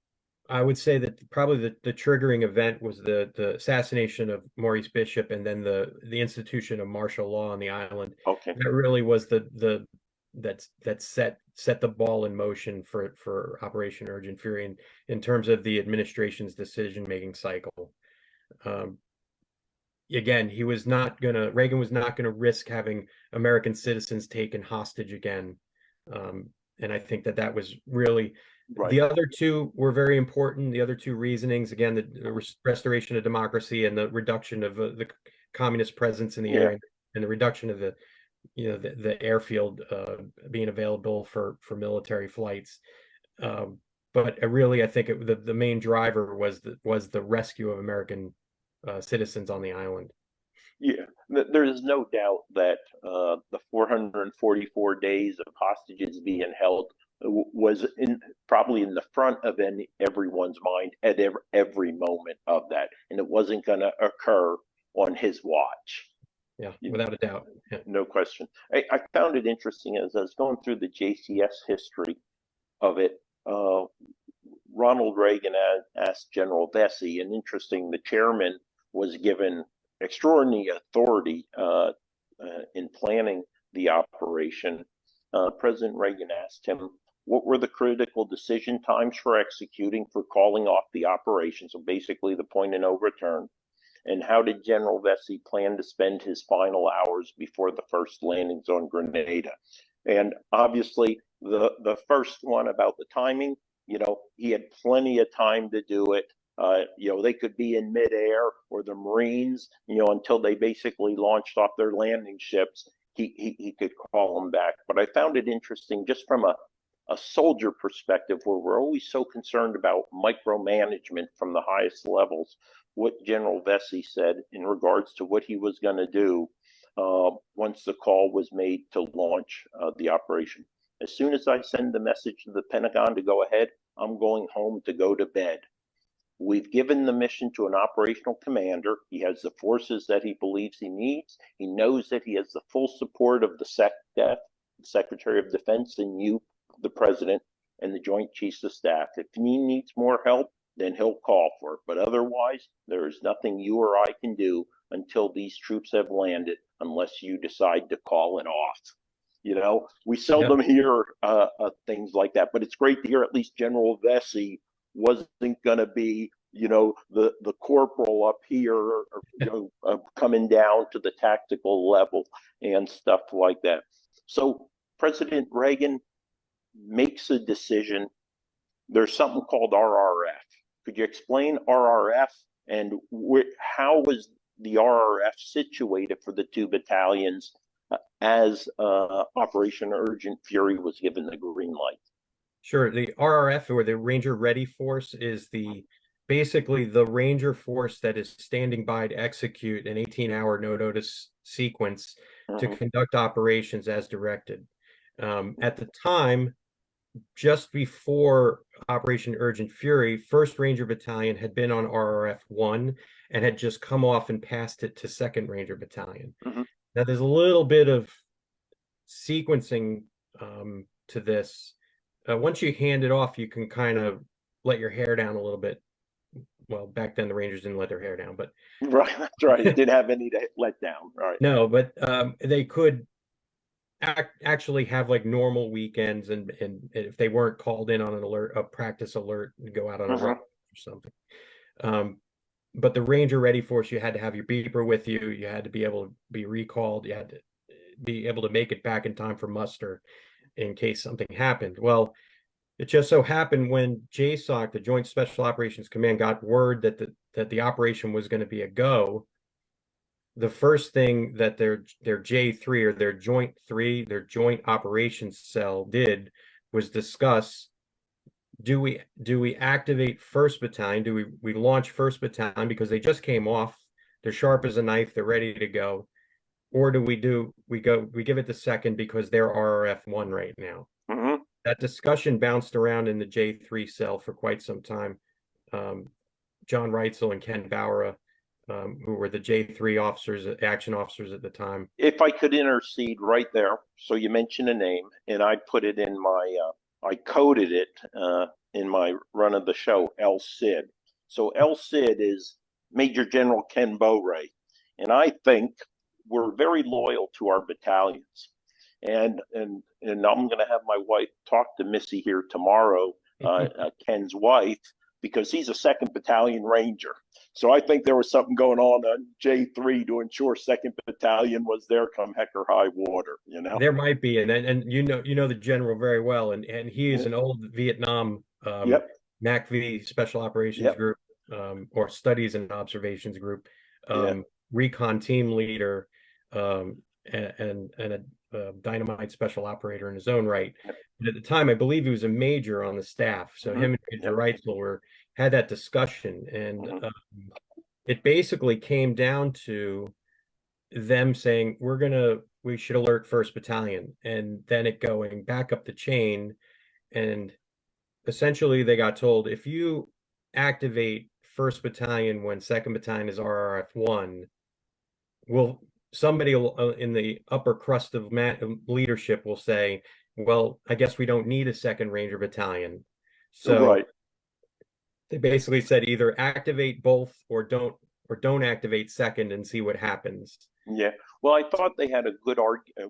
I would say that probably the triggering event was the assassination of Maurice Bishop, and then the institution of martial law on the island. That really was that set the ball in motion for Operation Urgent Fury in terms of the administration's decision making cycle. Again, Reagan was not gonna risk having American citizens taken hostage again. And I think that was really the other two were very important. The other two reasonings, again, the restoration of democracy and the reduction of the communist presence in the area, and the reduction of the airfield being available for military flights. But really, I think the main driver was the rescue of American citizens on the island. Yeah, there is no doubt that the 444 days of hostages being held was probably in the front of everyone's mind at every moment of that, and it wasn't going to occur on his watch. Yeah, without a doubt. Yeah. No question. I found it interesting as I was going through the JCS history of it. Ronald Reagan asked General Vesey, and interesting, the chairman was given extraordinary authority in planning the operation. President Reagan asked him, what were the critical decision times for executing, for calling off the operation? So basically the point of no return. And how did General Vesey plan to spend his final hours before the first landings on Grenada? And obviously the first one about the timing, he had plenty of time to do it. They could be in midair, or the Marines, until they basically launched off their landing ships, he could call them back. But I found it interesting just from a soldier perspective, where we're always so concerned about micromanagement from the highest levels, what General Vesey said in regards to what he was going to do once the call was made to launch the operation. As soon as I send the message to the Pentagon to go ahead, I'm going home to go to bed. We've given the mission to an operational commander. He has the forces that he believes he needs. He knows that he has the full support of the SecDef, the Secretary of Defense, and you, the President, and the Joint Chiefs of Staff. If he needs more help, then he'll call for it. But otherwise, there is nothing you or I can do until these troops have landed, unless you decide to call it off. You know, we seldom hear things like that, but it's great to hear at least General Vesey wasn't going to be, you know, the corporal up here, or, you know, coming down to the tactical level and stuff like that. So President Reagan makes a decision. There's something called RRF. Could you explain RRF and how was the RRF situated for the two battalions as Operation Urgent Fury was given the green light? Sure. The RRF, or the Ranger Ready Force, is basically the Ranger force that is standing by to execute an 18-hour no-notice sequence to conduct operations as directed. At the time, just before Operation Urgent Fury, 1st Ranger Battalion had been on RRF 1 and had just come off and passed it to 2nd Ranger Battalion. Now, there's a little bit of sequencing to this. Once you hand it off, you can kind of let your hair down a little bit. Well, back then the Rangers didn't let their hair down, but right, that's right. It didn't have any to let down. Right. No, but they could actually have like normal weekends, and if they weren't called in on an alert, a practice alert, and go out on a run or something. But the Ranger Ready Force, you had to have your beeper with you. You had to be able to be recalled. You had to be able to make it back in time for muster in case something happened. Well, it just so happened when JSOC, the Joint Special Operations Command, got word that the operation was going to be a go, the first thing that their J3, or their Joint 3, their Joint Operations Cell, did was discuss, do we activate 1st Battalion? Do we launch 1st Battalion because they just came off, they're sharp as a knife, they're ready to go, or do we give it to 2nd because they're RRF 1 right now? That discussion bounced around in the J3 cell for quite some time. John Reitzel and Ken Bauer, who were the J3 officers, action officers at the time. If I could intercede right there, so you mentioned a name, and I put it in my, I coded it in my run of the show, El Cid. So El Cid is Major General Ken Bowray, and I think we're very loyal to our battalions. And I'm going to have my wife talk to Missy here tomorrow, Ken's wife, because he's a 2nd Battalion Ranger. So I think there was something going on J3 to ensure 2nd Battalion was there come heck or high water. You know, there might be, and you know the general very well, and he is an old Vietnam MACV Special Operations Group, or Studies and Observations Group, recon team leader, and a dynamite special operator in his own right. But at the time, I believe he was a major on the staff. So him and Major Reitzel had that discussion, and it basically came down to them saying, we should alert 1st Battalion, and then it going back up the chain. And essentially they got told, if you activate 1st Battalion when 2nd Battalion is RRF 1, somebody in the upper crust of leadership will say, well, I guess we don't need a 2nd Ranger Battalion. So they basically said, either activate both or don't activate 2nd and see what happens. Yeah. Well, I thought they had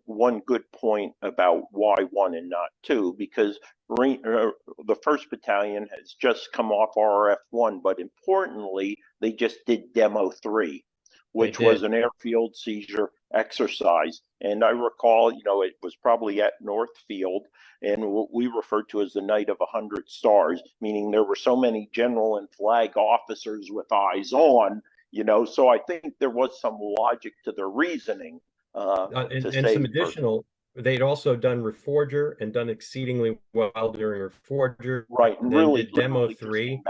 one good point about why 1 and not 2, because the 1st Battalion has just come off RRF 1, but importantly, they just did Demo 3. Which was an airfield seizure exercise. And I recall, you know, it was probably at Northfield, and what we referred to as the Night of 100 Stars, meaning there were so many general and flag officers with eyes on, you know, so I think there was some logic to their reasoning. And some additional, they'd also done Reforger and done exceedingly well during Reforger. Right, and then really did Demo 3,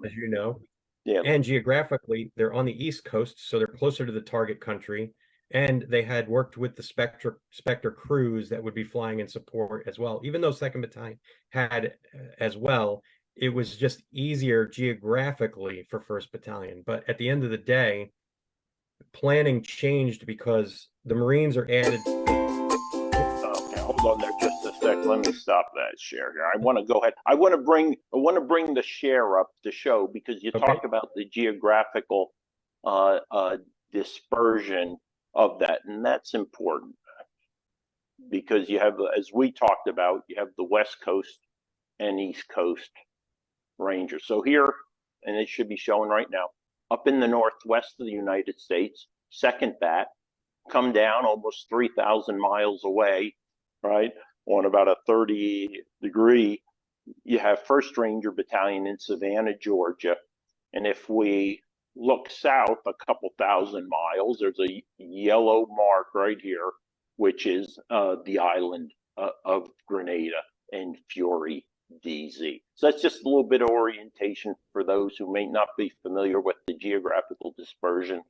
as you know. Yeah. And geographically, they're on the East Coast, so they're closer to the target country. And they had worked with the Spectre crews that would be flying in support as well. Even though 2nd Battalion had as well, it was just easier geographically for 1st Battalion. But at the end of the day, planning changed because the Marines are added. Okay, hold on there just a sec. Let me stop that share here. I want to go ahead. I want to bring the share up to show, because you talked about the geographical dispersion of that, and that's important, because you have, as we talked about, you have the West Coast and East Coast Rangers. So here, and it should be showing right now, up in the northwest of the United States, 2nd Bat, come down almost 3,000 miles away, right, on about a 30-degree. You have 1st Ranger Battalion in Savannah, Georgia. And if we look south a couple thousand miles, there's a yellow mark right here, which is the island of Grenada and Fury, DZ. So that's just a little bit of orientation for those who may not be familiar with the geographical dispersion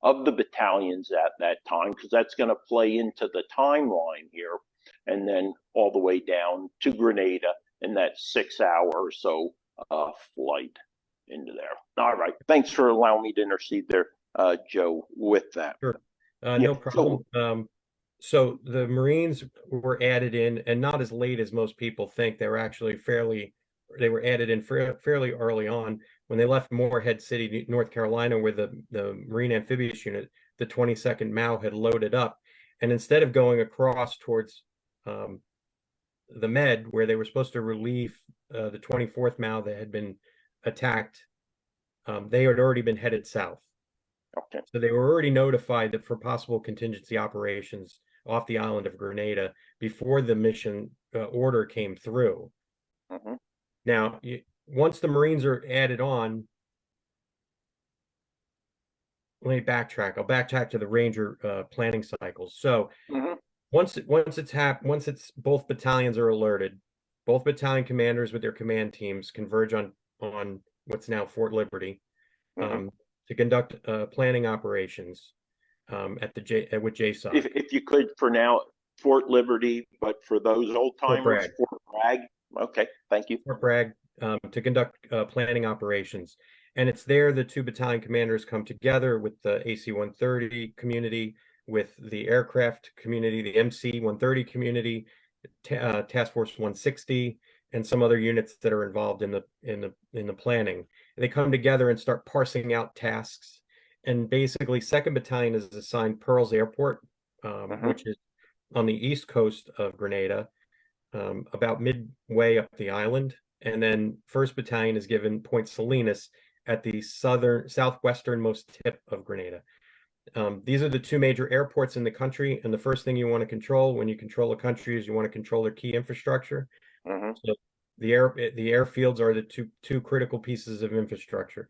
of the battalions at that time, because that's going to play into the timeline here, and then all the way down to Grenada in that 6-hour or so flight into there. All right. Thanks for allowing me to intercede there, Joe, with that. Sure. No problem. So the Marines were added in, and not as late as most people think. They were actually they were added in fairly early on when they left Morehead City, North Carolina, where the Marine Amphibious Unit, the 22nd MAU, had loaded up. And instead of going across towards the Med, where they were supposed to relieve the 24th MAU that had been attacked, they had already been headed south. Okay. So they were already notified that for possible contingency operations off the island of Grenada before the mission order came through. Mm-hmm. Now, once the Marines are added on, let me backtrack. I'll backtrack to the Ranger planning cycles. So once it's both battalions are alerted, both battalion commanders with their command teams converge on what's now Fort Liberty to conduct planning operations with JSOC. If you could, for now, Fort Liberty, but for those old timers, Fort Bragg. Okay, thank you. Fort Bragg, to conduct planning operations. And it's there the 2 battalion commanders come together with the AC-130 community, with the aircraft community, the MC-130 community, Task Force 160, and some other units that are involved in the planning. And they come together and start parsing out tasks. And basically, 2nd Battalion is assigned Pearls Airport, which is on the east coast of Grenada, about midway up the island. And then 1st Battalion is given Point Salinas at the southwesternmost tip of Grenada. These are the 2 major airports in the country. And the first thing you want to control when you control a country is you want to control their key infrastructure. So the airfields are the two critical pieces of infrastructure.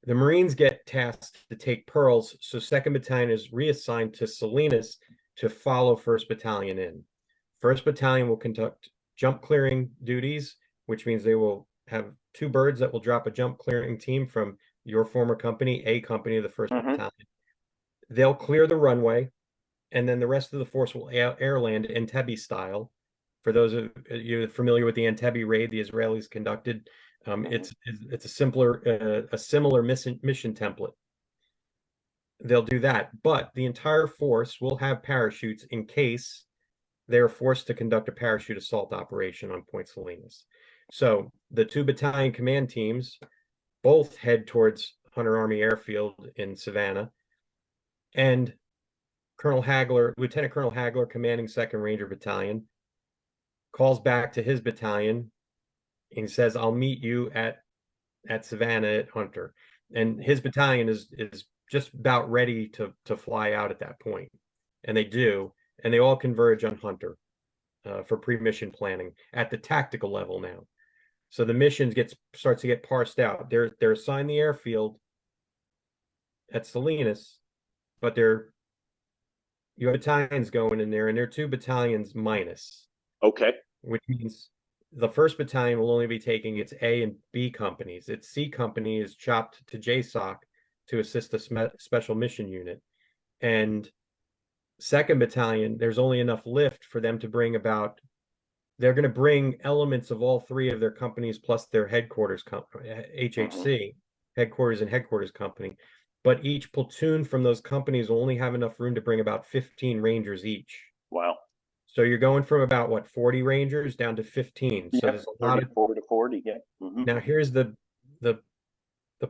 The Marines get tasked to take Pearls, so 2nd Battalion is reassigned to Salinas to follow 1st Battalion in. 1st Battalion will conduct jump clearing duties, which means they will have 2 birds that will drop a jump clearing team from your former company, A company of the 1st Battalion. They'll clear the runway, and then the rest of the force will airland Entebbe style. For those of you familiar with the Entebbe raid the Israelis conducted, it's a similar mission template. They'll do that, but the entire force will have parachutes in case they're forced to conduct a parachute assault operation on Point Salinas. So the 2 battalion command teams both head towards Hunter Army Airfield in Savannah, and Lieutenant Colonel Hagler, commanding 2nd Ranger Battalion, calls back to his battalion and says, "I'll meet you at Savannah at Hunter." And his battalion is just about ready to fly out at that point. And they do, and they all converge on Hunter for pre-mission planning at the tactical level now. So the mission starts to get parsed out. They're assigned the airfield at Salinas, but you have battalions going in there, and they're 2 battalions minus. Okay. Which means the 1st Battalion will only be taking its A and B companies. Its C company is chopped to JSOC to assist a special mission unit. And 2nd Battalion, there's only enough lift for them to bring about. They're going to bring elements of all three of their companies plus their headquarters company, HHC, headquarters and headquarters company. But each platoon from those companies will only have enough room to bring about 15 Rangers each. Wow. So you're going from about what, 40 Rangers down to 15. So there's a lot of 34 to 40. Yeah. Now here's the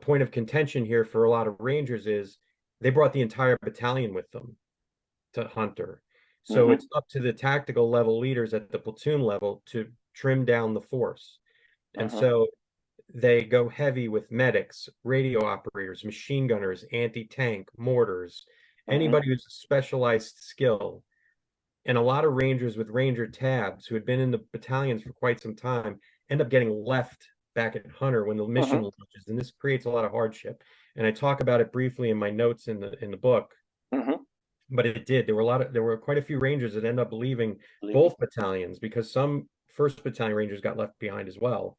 point of contention here for a lot of Rangers is they brought the entire battalion with them to Hunter. So it's up to the tactical level leaders at the platoon level to trim down the force. And so they go heavy with medics, radio operators, machine gunners, anti-tank, mortars, anybody who's a specialized skill. And a lot of Rangers with Ranger tabs who had been in the battalions for quite some time end up getting left back at Hunter when the mission launches, and this creates a lot of hardship. And I talk about it briefly in my notes in the book. But it did. There were quite a few Rangers that end up leaving both battalions because some 1st Battalion Rangers got left behind as well.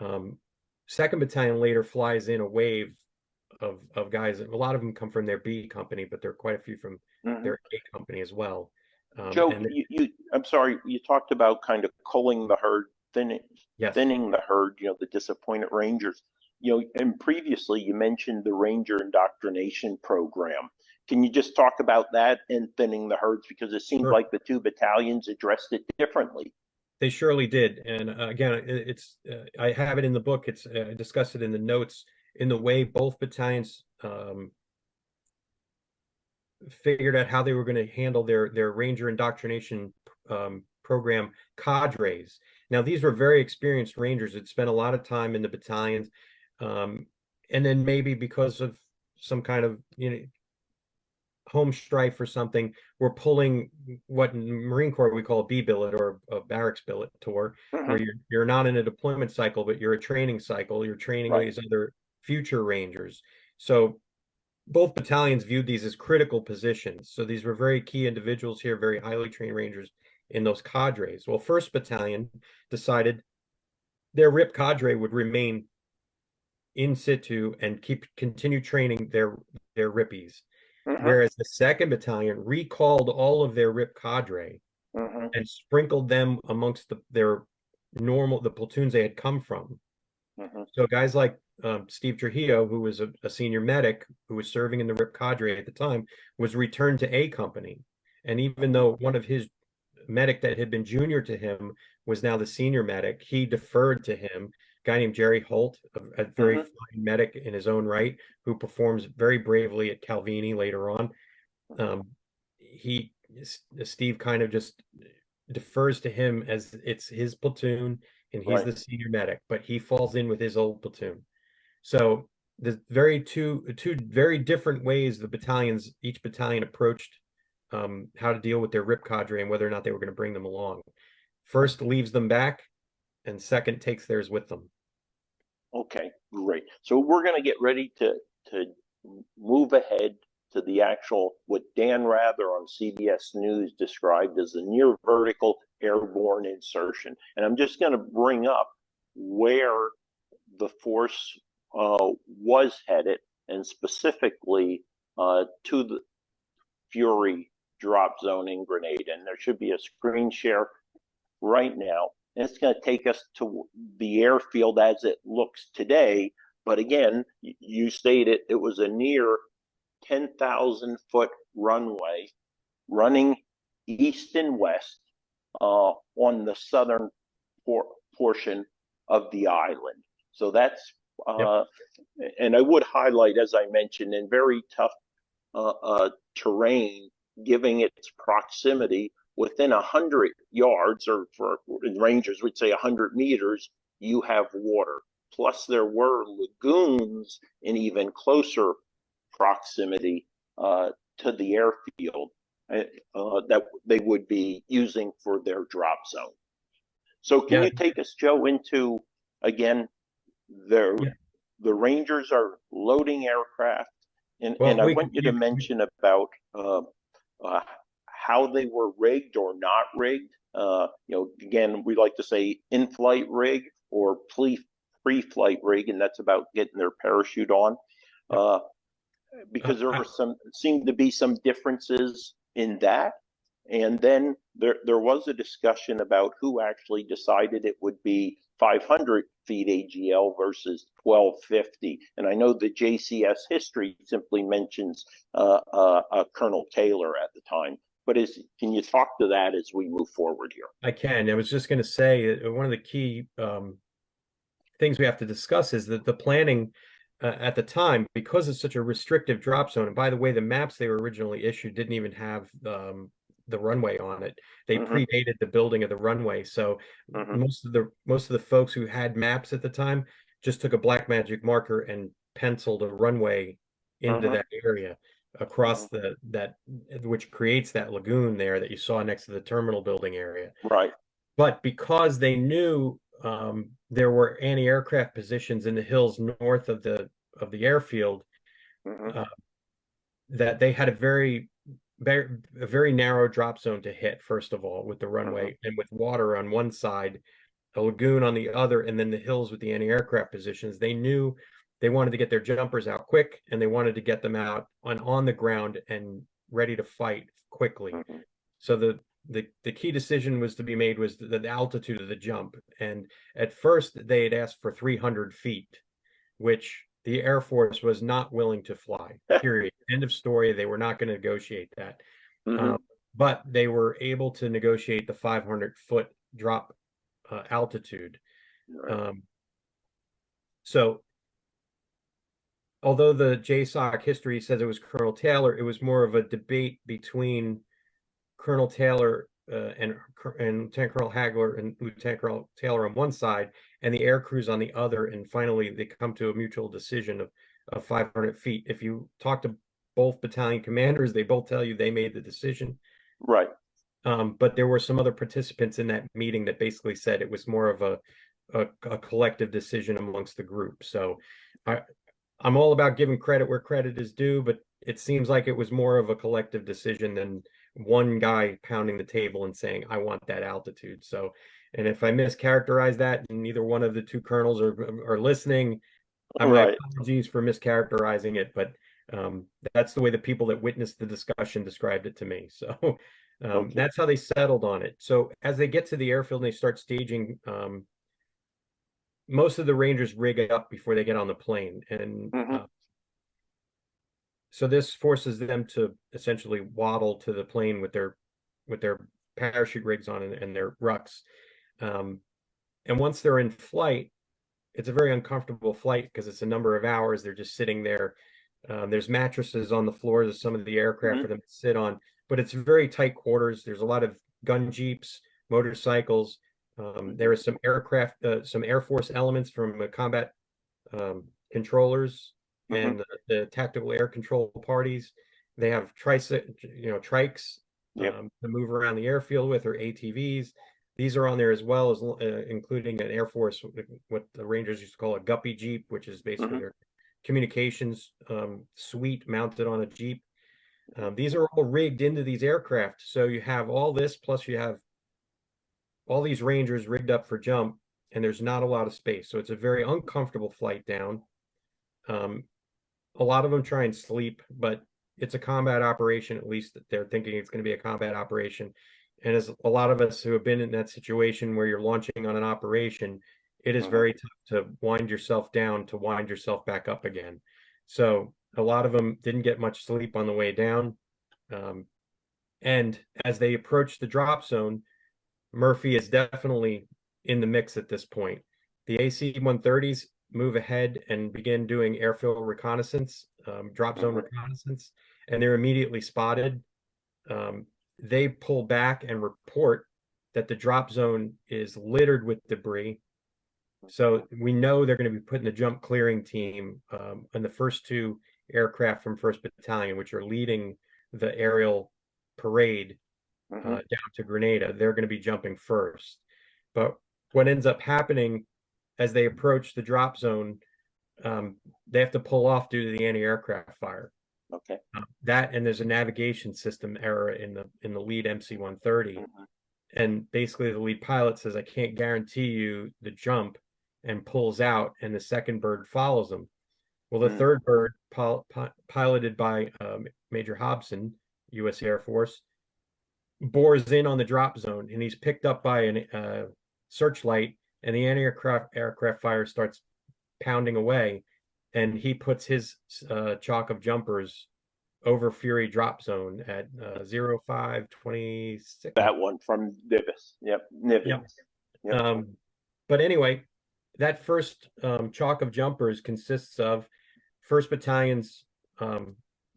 2nd Battalion later flies in a wave of guys. A lot of them come from their B company, but there are quite a few from their A company as well. Joe, I'm sorry, you talked about kind of culling the herd, thinning the herd, the disappointed Rangers. And previously you mentioned the Ranger indoctrination program. Can you just talk about that and thinning the herds? Because it seems like the 2 battalions addressed it differently. They surely did. And again, it's I have it in the book. It's I discussed it in the notes in the way both battalions figured out how they were going to handle their Ranger indoctrination program cadres. Now, these were very experienced Rangers that spent a lot of time in the battalions. And then maybe because of some kind of, home strife or something, we're pulling what in Marine Corps we call a B billet or a barracks billet tour, where you're not in a deployment cycle, but you're a training cycle. You're training these other future Rangers. So both battalions viewed these as critical positions. So these were very key individuals here, very highly trained Rangers in those cadres. Well, 1st Battalion decided their RIP cadre would remain in situ and continue training their RIPpies. Whereas the 2nd Battalion recalled all of their RIP cadre and sprinkled them amongst the platoons they had come from. So guys like Steve Trujillo, who was a senior medic who was serving in the RIP cadre at the time, was returned to A company. And even though one of his medic that had been junior to him was now the senior medic, he deferred to him. Guy named Jerry Holt, a very fine medic in his own right, who performs very bravely at Calvini later on. Steve kind of just defers to him as it's his platoon and he's the senior medic, but he falls in with his old platoon. So the two very different ways each battalion approached how to deal with their RIP cadre and whether or not they were going to bring them along. 1st leaves them back, and 2nd takes theirs with them. Okay, great. So we're going to get ready to move ahead to the actual, what Dan Rather on CBS News described as the near vertical airborne insertion. And I'm just going to bring up where the force was headed, and specifically to the Fury drop zone in Grenada. And there should be a screen share right now. And it's going to take us to the airfield as it looks today. But again, you stated it was a near 10,000-foot runway running east and west on the southern portion of the island. So that's, and I would highlight, as I mentioned, in very tough terrain, giving its proximity within 100 yards, or for Rangers would say 100 meters, you have water. Plus there were lagoons in even closer proximity to the airfield that they would be using for their drop zone. So can you take us, Joe, into, again, the Rangers are loading aircraft, and I want you to mention about how they were rigged or not rigged. Again, we like to say in-flight rig or pre-flight rig, and that's about getting their parachute on. Because there were seemed to be some differences in that. And then there was a discussion about who actually decided it would be 500 feet AGL versus 1250. And I know the JCS history simply mentions Colonel Taylor at the time. But can you talk to that as we move forward here? I can. I was just going to say one of the key things we have to discuss is that the planning at the time, because it's such a restrictive drop zone. And by the way, the maps they were originally issued didn't even have the runway on it. They predated the building of the runway. So most of the folks who had maps at the time just took a black magic marker and penciled a runway into that area across that which creates that lagoon there that you saw next to the terminal building area. Right. But because they knew there were anti-aircraft positions in the hills north of the airfield, that they had a very narrow drop zone to hit, first of all, with the runway and with water on one side, a lagoon on the other, and then the hills with the anti-aircraft positions. They knew they wanted to get their jumpers out quick, and they wanted to get them out on the ground and ready to fight quickly. So the key decision was to be made was the altitude of the jump. And at first they had asked for 300 feet, which the Air Force was not willing to fly, period. End of story. They were not going to negotiate that. But they were able to negotiate the 500-foot drop altitude. So although the JSOC history says it was Colonel Taylor, it was more of a debate between Colonel Taylor and Lieutenant Colonel Hagler and Lieutenant Colonel Taylor on one side, and the air crews on the other. And finally, they come to a mutual decision of 500 feet. If you talk to both battalion commanders, they both tell you they made the decision. Right. But there were some other participants in that meeting that basically said it was more of a collective decision amongst the group. So I'm all about giving credit where credit is due, but it seems like it was more of a collective decision than one guy pounding the table and saying, I want that altitude. So, and if I mischaracterize that and neither one of the two colonels are listening, my apologies for mischaracterizing it, but that's the way the people that witnessed the discussion described it to me. So that's how they settled on it. So as they get to the airfield and they start staging, most of the Rangers rig up before they get on the plane. And so this forces them to essentially waddle to the plane with their parachute rigs on and their rucks. And once they're in flight, it's a very uncomfortable flight because it's a number of hours. They're just sitting there. There's mattresses on the floors of some of the aircraft for them to sit on, but it's very tight quarters. There's a lot of gun jeeps, motorcycles. There are some aircraft, some Air Force elements from combat controllers and the tactical air control parties. They have trikes to move around the airfield with, or ATVs. These are on there as well, as including an Air Force, what the Rangers used to call a guppy jeep, which is basically their communications suite mounted on a jeep. These are all rigged into these aircraft. So you have all this, plus you have all these Rangers rigged up for jump, and there's not a lot of space. So it's a very uncomfortable flight down. A lot of them try and sleep, but it's a combat operation. At least they're thinking it's going to be a combat operation. And as a lot of us who have been in that situation where you're launching on an operation, it is very tough to wind yourself down, to wind yourself back up again. So a lot of them didn't get much sleep on the way down. And as they approach the drop zone, Murphy is definitely in the mix at this point. The AC-130s move ahead and begin doing airfield reconnaissance, drop zone reconnaissance, and they're immediately spotted. They pull back and report that the drop zone is littered with debris. So we know they're going to be putting the jump clearing team and the first two aircraft from 1st Battalion, which are leading the aerial parade down to Grenada. They're going to be jumping first. But what ends up happening as they approach the drop zone, they have to pull off due to the anti-aircraft fire. Okay. That, and there's a navigation system error in the lead MC-130. And basically the lead pilot says, I can't guarantee you the jump, and pulls out, and the second bird follows them. Well, the third bird, piloted by Major Hobson, U.S. Air Force, bores in on the drop zone, and he's picked up by a searchlight, and the aircraft fire starts pounding away, and he puts his chalk of jumpers over Fury drop zone at 0526. That one from Nivis. Yep, Nivis. Yep. Yep. But anyway, that first chalk of jumpers consists of 1st Battalion's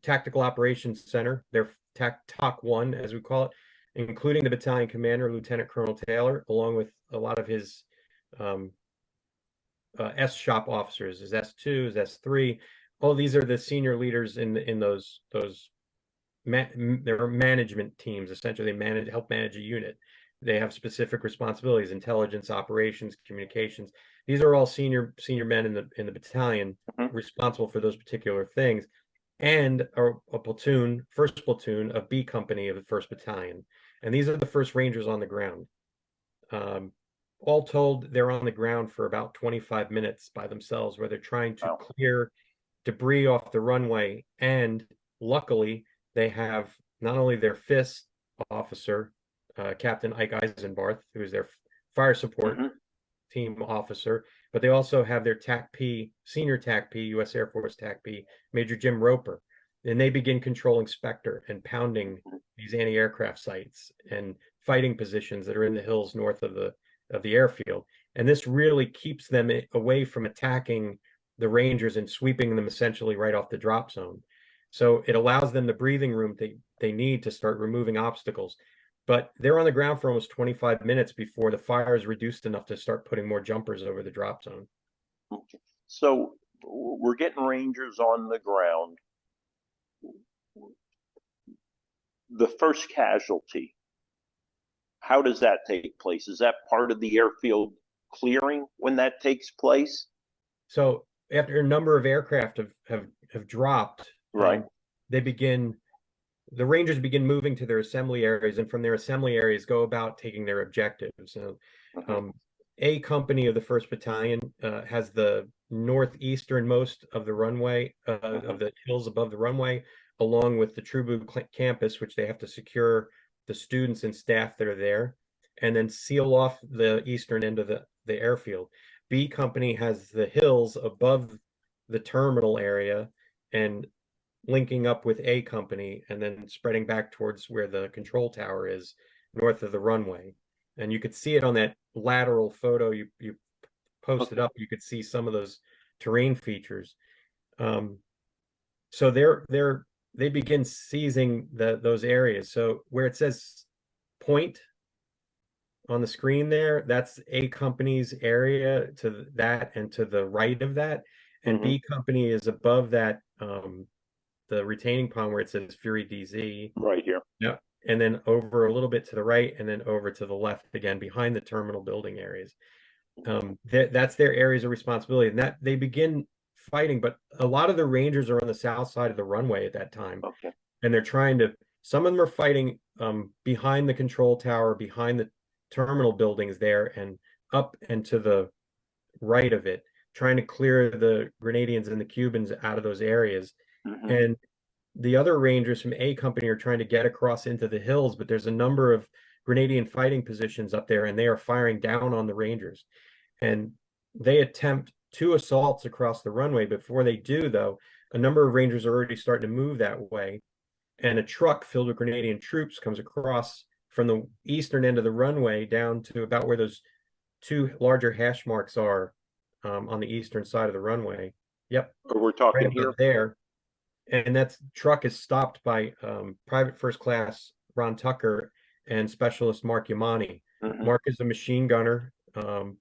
Tactical Operations Center, their TOC 1, as we call it, including the battalion commander, Lieutenant Colonel Taylor, along with a lot of his S shop officers, his S2, his S3. All these are the senior leaders in those they're management teams. Essentially, they help manage a unit. They have specific responsibilities: intelligence, operations, communications. These are all senior men in the battalion responsible for those particular things, and a platoon, 1st platoon of B Company of the 1st Battalion, and these are the 1st Rangers on the ground. All told, they're on the ground for about 25 minutes by themselves, where they're trying to clear debris off the runway. And luckily, they have not only their FIS officer, Captain Ike Eisenbarth, who is their fire support team officer, but they also have their TAC-P, senior TAC-P, U.S. Air Force TAC-P, Major Jim Roper. And they begin controlling Spectre and pounding these anti-aircraft sites and fighting positions that are in the hills north of the airfield. And this really keeps them away from attacking the Rangers and sweeping them essentially right off the drop zone. So it allows them the breathing room they need to start removing obstacles. But they're on the ground for almost 25 minutes before the fire is reduced enough to start putting more jumpers over the drop zone. Okay. So we're getting Rangers on the ground. The first casualty, how does that take place? Is that part of the airfield clearing when that takes place? So after a number of aircraft have dropped, right, the Rangers begin moving to their assembly areas, and from their assembly areas go about taking their objectives. So A Company of the 1st Battalion has the northeasternmost of the runway, of the hills above the runway, along with the Trubu campus, which they have to secure the students and staff that are there, and then seal off the eastern end of the airfield. B Company has the hills above the terminal area and linking up with A Company, and then spreading back towards where the control tower is north of the runway. And you could see it on that lateral photo you posted up. You could see some of those terrain features. So they begin seizing those areas. So where it says point on the screen there, that's A Company's area to that and to the right of that. And B Company is above that, the retaining pond where it says Fury DZ. Right here. Yeah. And then over a little bit to the right, and then over to the left again behind the terminal building areas. That's their areas of responsibility. And that they begin fighting, but a lot of the Rangers are on the south side of the runway at that time. Okay. And they're trying to, some of them are fighting behind the control tower, behind the terminal buildings there, and up and to the right of it, trying to clear the Grenadians and the Cubans out of those areas. And the other Rangers from A Company are trying to get across into the hills, but there's a number of Grenadian fighting positions up there, and they are firing down on the Rangers. And they attempt 2 assaults across the runway. Before they do, though, a number of Rangers are already starting to move that way. And a truck filled with Grenadian troops comes across from the eastern end of the runway down to about where those 2 larger hash marks are on the eastern side of the runway. Yep. We're talking right here. There. And that truck is stopped by Private First Class Ron Tucker and Specialist Mark Yamani. Mark is a machine gunner, and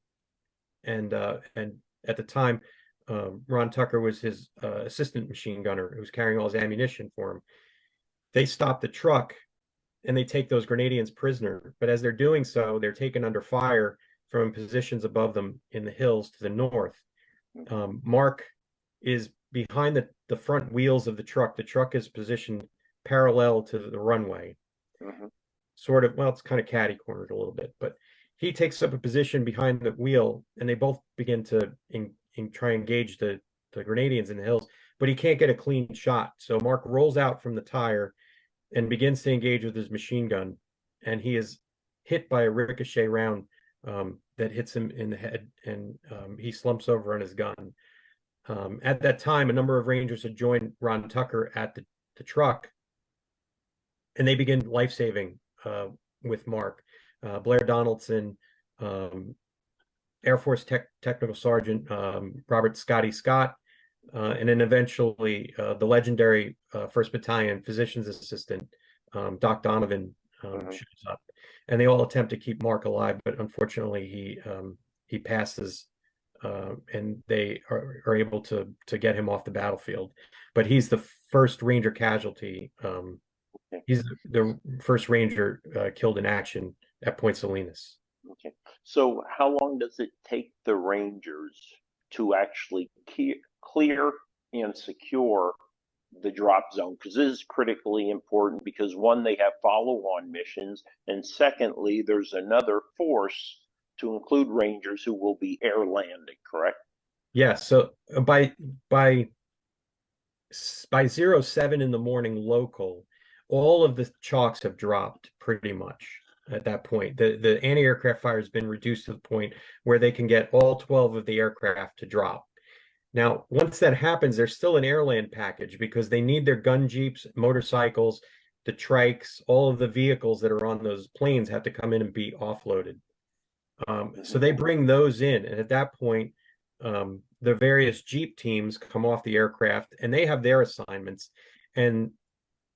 at the time, Ron Tucker was his assistant machine gunner who was carrying all his ammunition for him. They stop the truck and they take those Grenadians prisoner. But as they're doing so, they're taken under fire from positions above them in the hills to the north. Mark is behind the front wheels of the truck. The truck is positioned parallel to the runway. Sort of, well, it's kind of catty-cornered a little bit, but he takes up a position behind the wheel, and they both begin to try and engage the Grenadians in the hills, but he can't get a clean shot. So Mark rolls out from the tire and begins to engage with his machine gun, and he is hit by a ricochet round that hits him in the head, and he slumps over on his gun. At that time, a number of Rangers had joined Ron Tucker at the truck, and they begin life-saving with Mark. Blair Donaldson, Air Force Technical Sergeant Robert Scotty Scott, and then eventually the legendary 1st Battalion Physician's Assistant, Doc Donovan, shows up. And they all attempt to keep Mark alive, but unfortunately he passes, and they are able to get him off the battlefield. But he's the first Ranger casualty. He's the first Ranger killed in action at Point Salinas. Okay. So how long does it take the Rangers to actually clear and secure the drop zone? Because this is critically important, because one, they have follow-on missions, and secondly, there's another force to include Rangers who will be air landing, correct? Yeah, so by 07 in the morning local, all of the chalks have dropped pretty much at that point. The anti-aircraft fire has been reduced to the point where they can get all 12 of the aircraft to drop. Now, once that happens, there's still an airland package, because they need their gun jeeps, motorcycles, the trikes, all of the vehicles that are on those planes have to come in and be offloaded. So they bring those in, and at that point, the various jeep teams come off the aircraft, and they have their assignments. And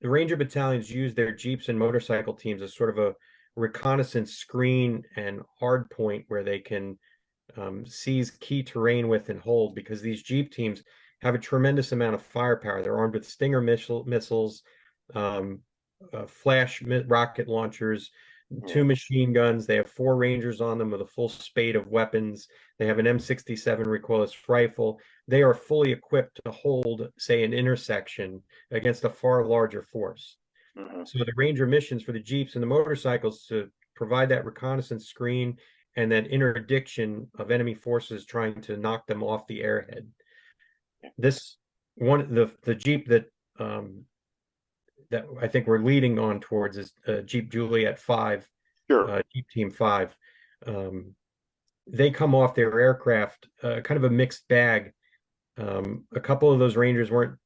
the Ranger battalions use their jeeps and motorcycle teams as sort of a reconnaissance screen and hard point where they can seize key terrain with and hold, because these jeep teams have a tremendous amount of firepower. They're armed with Stinger missiles, flash rocket launchers, 2 machine guns. They have 4 Rangers on them with a full spade of weapons. They have an M67 recoilless rifle. They are fully equipped to hold, say, an intersection against a far larger force. So the Ranger missions for the jeeps and the motorcycles to provide that reconnaissance screen and that interdiction of enemy forces trying to knock them off the airhead. This one, the jeep that I think we're leading on towards is Jeep Juliet 5, Jeep Team 5. They come off their aircraft, kind of a mixed bag. A couple of those Rangers weren't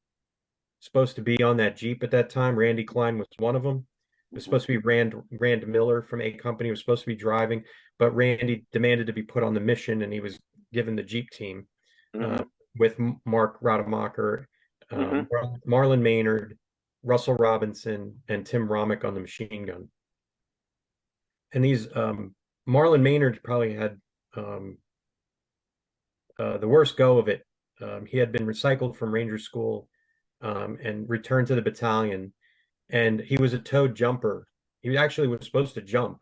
supposed to be on that Jeep at that time. Randy Klein was one of them. It was supposed to be Rand Miller from A Company was supposed to be driving, but Randy demanded to be put on the mission, and he was given the Jeep team with Mark Rademacher, Marlon Maynard, Russell Robinson, and Tim Romick on the machine gun. And these Marlon Maynard probably had the worst go of it. He had been recycled from Ranger School and returned to the battalion, and he was a towed jumper. He actually was supposed to jump.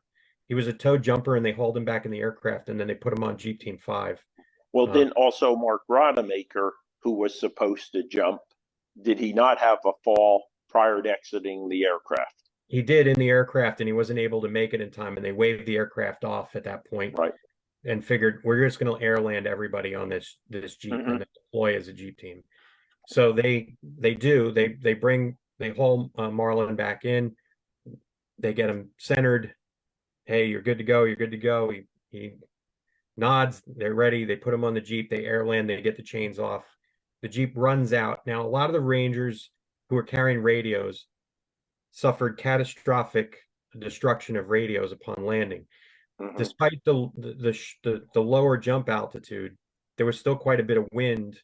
He was a towed jumper, and they hauled him back in the aircraft, and then they put him on Jeep Team 5. Well, then also Mark Rademacher, who was supposed to jump, did he not have a fall prior to exiting the aircraft? He did in the aircraft, and he wasn't able to make it in time, and they waved the aircraft off at that point. Right. And figured, we're just going to airland everybody on this Jeep and deploy as a Jeep team. So they haul Marlon back in. They get him centered. Hey, you're good to go. You're good to go. He nods. They're ready. They put him on the Jeep. They airland. They get the chains off. The Jeep runs out. Now, a lot of the Rangers who were carrying radios suffered catastrophic destruction of radios upon landing. Despite the lower jump altitude, there was still quite a bit of wind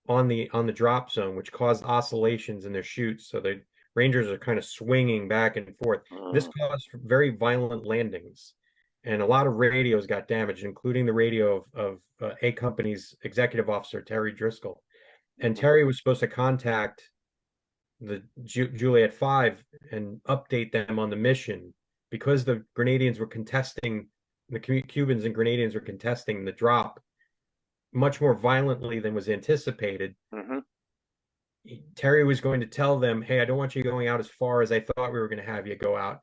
on the drop zone, which caused oscillations in their chutes. So the Rangers are kind of swinging back and forth. This caused very violent landings, and a lot of radios got damaged, including the radio of A Company's executive officer, Terry Driscoll. And Terry was supposed to contact the Juliet 5 and update them on the mission, because the Grenadians were contesting, the Cubans and Grenadians were contesting the drop much more violently than was anticipated. Terry was going to tell them, hey, I don't want you going out as far as I thought we were going to have you go out.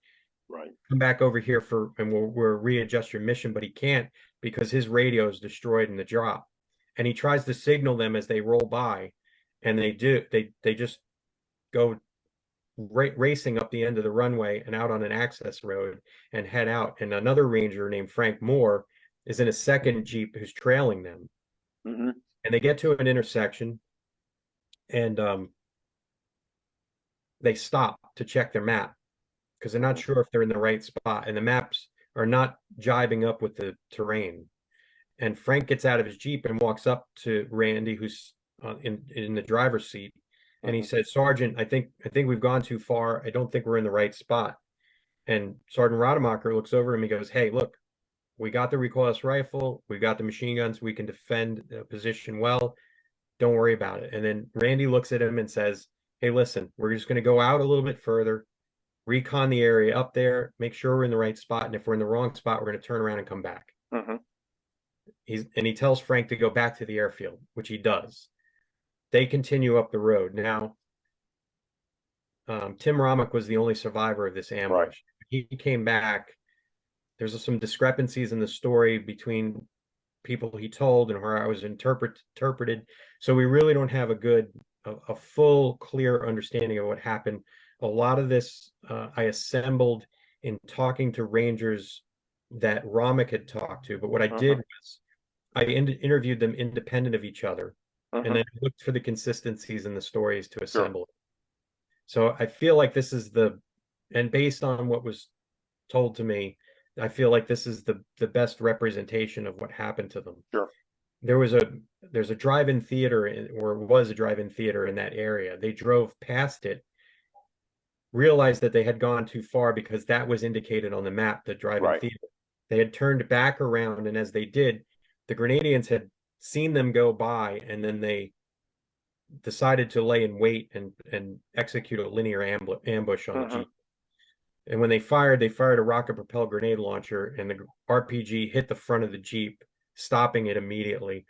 Right. Come back over here and we'll readjust your mission, but he can't, because his radio is destroyed in the drop. And he tries to signal them as they roll by, and they do. They just go racing up the end of the runway and out on an access road and head out. And another ranger named Frank Moore is in a second Jeep who's trailing them. Mm-hmm. And they get to an intersection, and they stop to check their map because they're not sure if they're in the right spot, and the maps are not jiving up with the terrain. And Frank gets out of his Jeep and walks up to Randy, who's in the driver's seat, and he says, "Sergeant, I think we've gone too far. I don't think we're in the right spot." And Sergeant Rademacher looks over him and he goes, "Hey, look, we got the recoilless rifle, we got the machine guns, we can defend the position well. Don't worry about it." And then Randy looks at him and says, "Hey, listen, we're just going to go out a little bit further, recon the area up there, make sure we're in the right spot, and if we're in the wrong spot, we're going to turn around and come back." He tells Frank to go back to the airfield, which he does. They continue up the road. Now, Tim Romick was the only survivor of this ambush. Right. He came back. There's some discrepancies in the story between people he told and where I was interpreted. So we really don't have a full, clear understanding of what happened. A lot of this I assembled in talking to Rangers that Romick had talked to. But what I did was I interviewed them independent of each other, and then looked for the consistencies in the stories to assemble it. So I feel like this is and based on what was told to me, I feel like this is the best representation of what happened to them. Sure. There's a drive-in theater, or was a drive-in theater in that area. They drove past it, realized that they had gone too far because that was indicated on the map, the drive-in theater. They had turned back around, and as they did, the Grenadians had seen them go by, and then they decided to lay in wait and execute a linear ambush on the Jeep. And when they fired a rocket-propelled grenade launcher, and the RPG hit the front of the Jeep, stopping it immediately.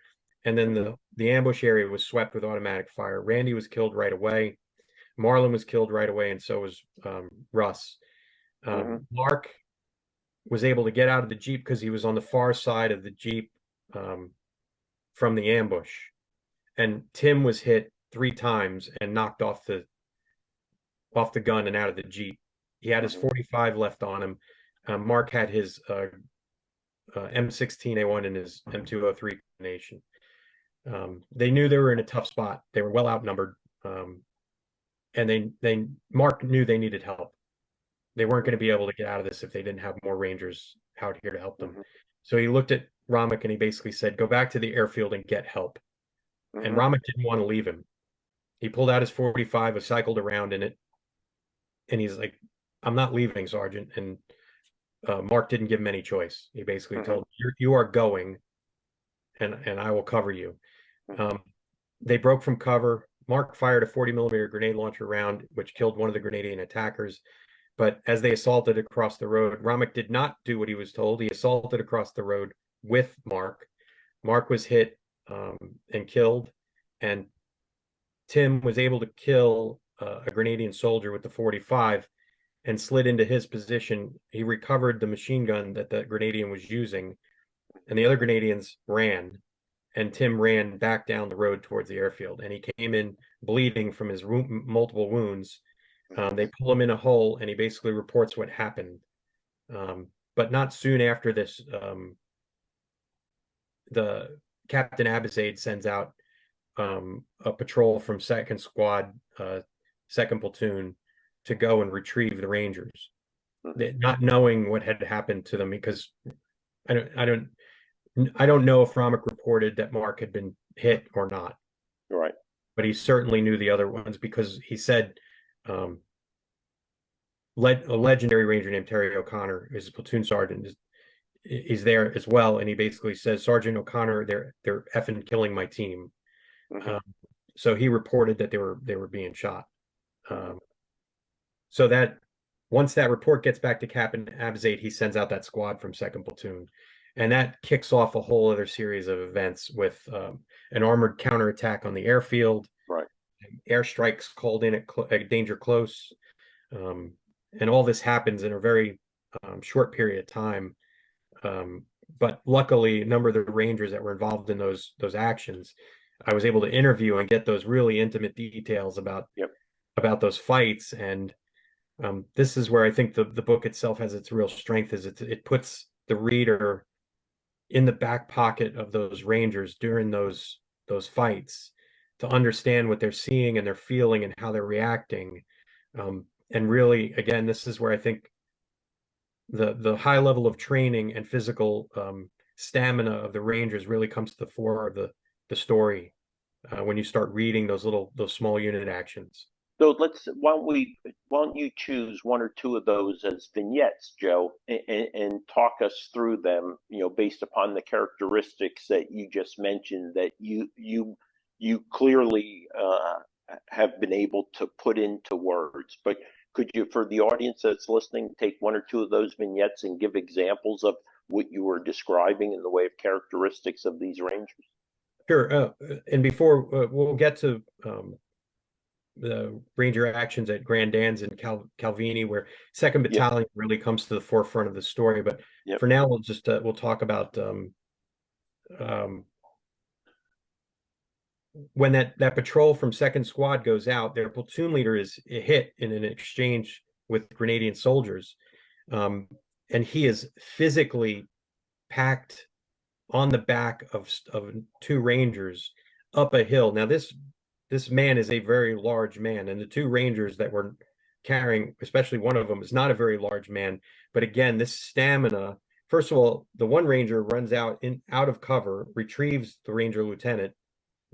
And then the ambush area was swept with automatic fire. Randy was killed right away. Marlon was killed right away, and so was Russ. Mark was able to get out of the Jeep because he was on the far side of the Jeep from the ambush. And Tim was hit 3 times and knocked off the gun and out of the Jeep. He had his 45 left on him. Mark had his M16A1 and his M203 combination. They knew they were in a tough spot. They were well outnumbered. And Mark knew they needed help. They weren't going to be able to get out of this if they didn't have more Rangers out here to help them. So he looked at Romick and he basically said, "Go back to the airfield and get help." And Romick didn't want to leave him. He pulled out his 45, cycled around in it, and he's like, "I'm not leaving, Sergeant." And Mark didn't give him any choice. He basically told him, you are going, and I will cover you. They broke from cover. Mark fired a 40-millimeter grenade launcher round, which killed one of the Grenadian attackers. But as they assaulted across the road, Romick did not do what he was told. He assaulted across the road with Mark. Mark was hit and killed, and Tim was able to kill a Grenadian soldier with the 45 and slid into his position. He recovered the machine gun that the Grenadian was using, and the other Grenadians ran, and Tim ran back down the road towards the airfield, and he came in bleeding from his multiple wounds. They pull him in a hole, and he basically reports what happened. But not soon after this, the Captain Abizade sends out a patrol from 2nd Squad, 2nd Platoon, to go and retrieve the Rangers, not knowing what had happened to them, because I don't know if Romick reported that Mark had been hit or not. Right. But he certainly knew the other ones, because he said a legendary Ranger named Terry O'Connor, his platoon sergeant, is there as well, and he basically says, "Sergeant O'Connor, they're effing killing my team." So he reported that they were being shot. So that once that report gets back to Captain Abizade, he sends out that squad from 2nd Platoon, and that kicks off a whole other series of events with an armored counterattack on the airfield, airstrikes called in at danger close, and all this happens in a very short period of time. But luckily, a number of the Rangers that were involved in those actions, I was able to interview and get those really intimate details about those fights. And This is where I think the book itself has its real strength, is it puts the reader in the back pocket of those Rangers during those fights to understand what they're seeing and they're feeling and how they're reacting. And really, again, this is where I think the high level of training and physical stamina of the Rangers really comes to the fore of the story when you start reading those small unit actions. So why don't you choose one or two of those as vignettes, Joe, and talk us through them, based upon the characteristics that you just mentioned that you clearly have been able to put into words. But could you, for the audience that's listening, take one or two of those vignettes and give examples of what you were describing in the way of characteristics of these Rangers? Sure. And before we'll get to the Ranger actions at Grand Dans and Calvini, where Second Battalion really comes to the forefront of the story. But for now, we'll talk about when that patrol from Second Squad goes out. Their platoon leader is hit in an exchange with Grenadian soldiers, and he is physically packed on the back of two Rangers up a hill. Now this man is a very large man, and the two Rangers that were carrying, especially one of them, is not a very large man. But again, this stamina. First of all, the one Ranger runs out of cover, retrieves the Ranger lieutenant,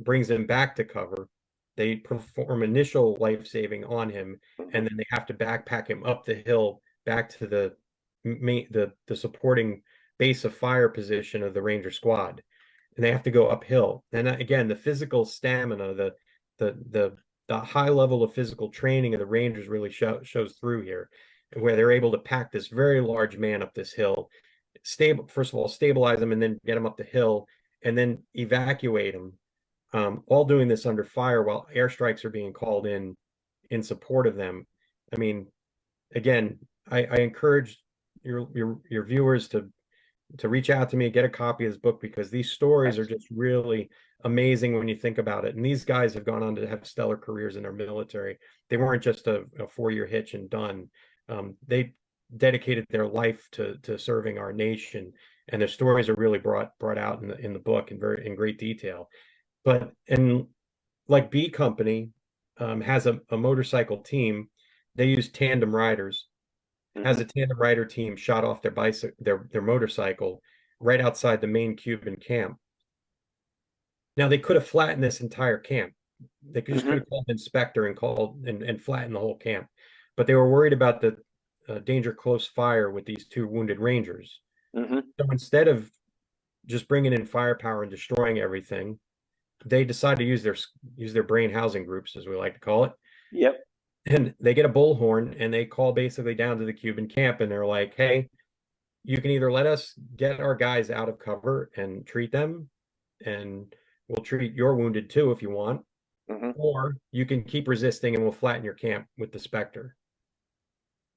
brings him back to cover. They perform initial life saving on him, and then they have to backpack him up the hill back to the supporting base of fire position of the Ranger squad, and they have to go uphill. And again, the physical stamina, the high level of physical training of the Rangers really shows through here, where they're able to pack this very large man up this hill, first of all stabilize him, and then get him up the hill, and then evacuate him. All doing this under fire while airstrikes are being called in support of them. I mean, again, I encourage your viewers to reach out to me, get a copy of this book, because these stories are just really amazing when you think about it. And these guys have gone on to have stellar careers in their military. They weren't just a 4-year hitch and done. They dedicated their life to serving our nation, and their stories are really brought out in the book in great detail. But like B Company has a motorcycle team, they use tandem riders. Has a tandem rider team shot off their motorcycle right outside the main Cuban camp. Now they could have flattened this entire camp. They could have called an inspector and flattened the whole camp, but they were worried about the danger close fire with these two wounded Rangers. So instead of just bringing in firepower and destroying everything, they decide to use their brain housing groups, as we like to call it. Yep. And they get a bullhorn and they call basically down to the Cuban camp, and they're like, hey, you can either let us get our guys out of cover and treat them, and we'll treat your wounded too if you want, or you can keep resisting and we'll flatten your camp with the Spectre.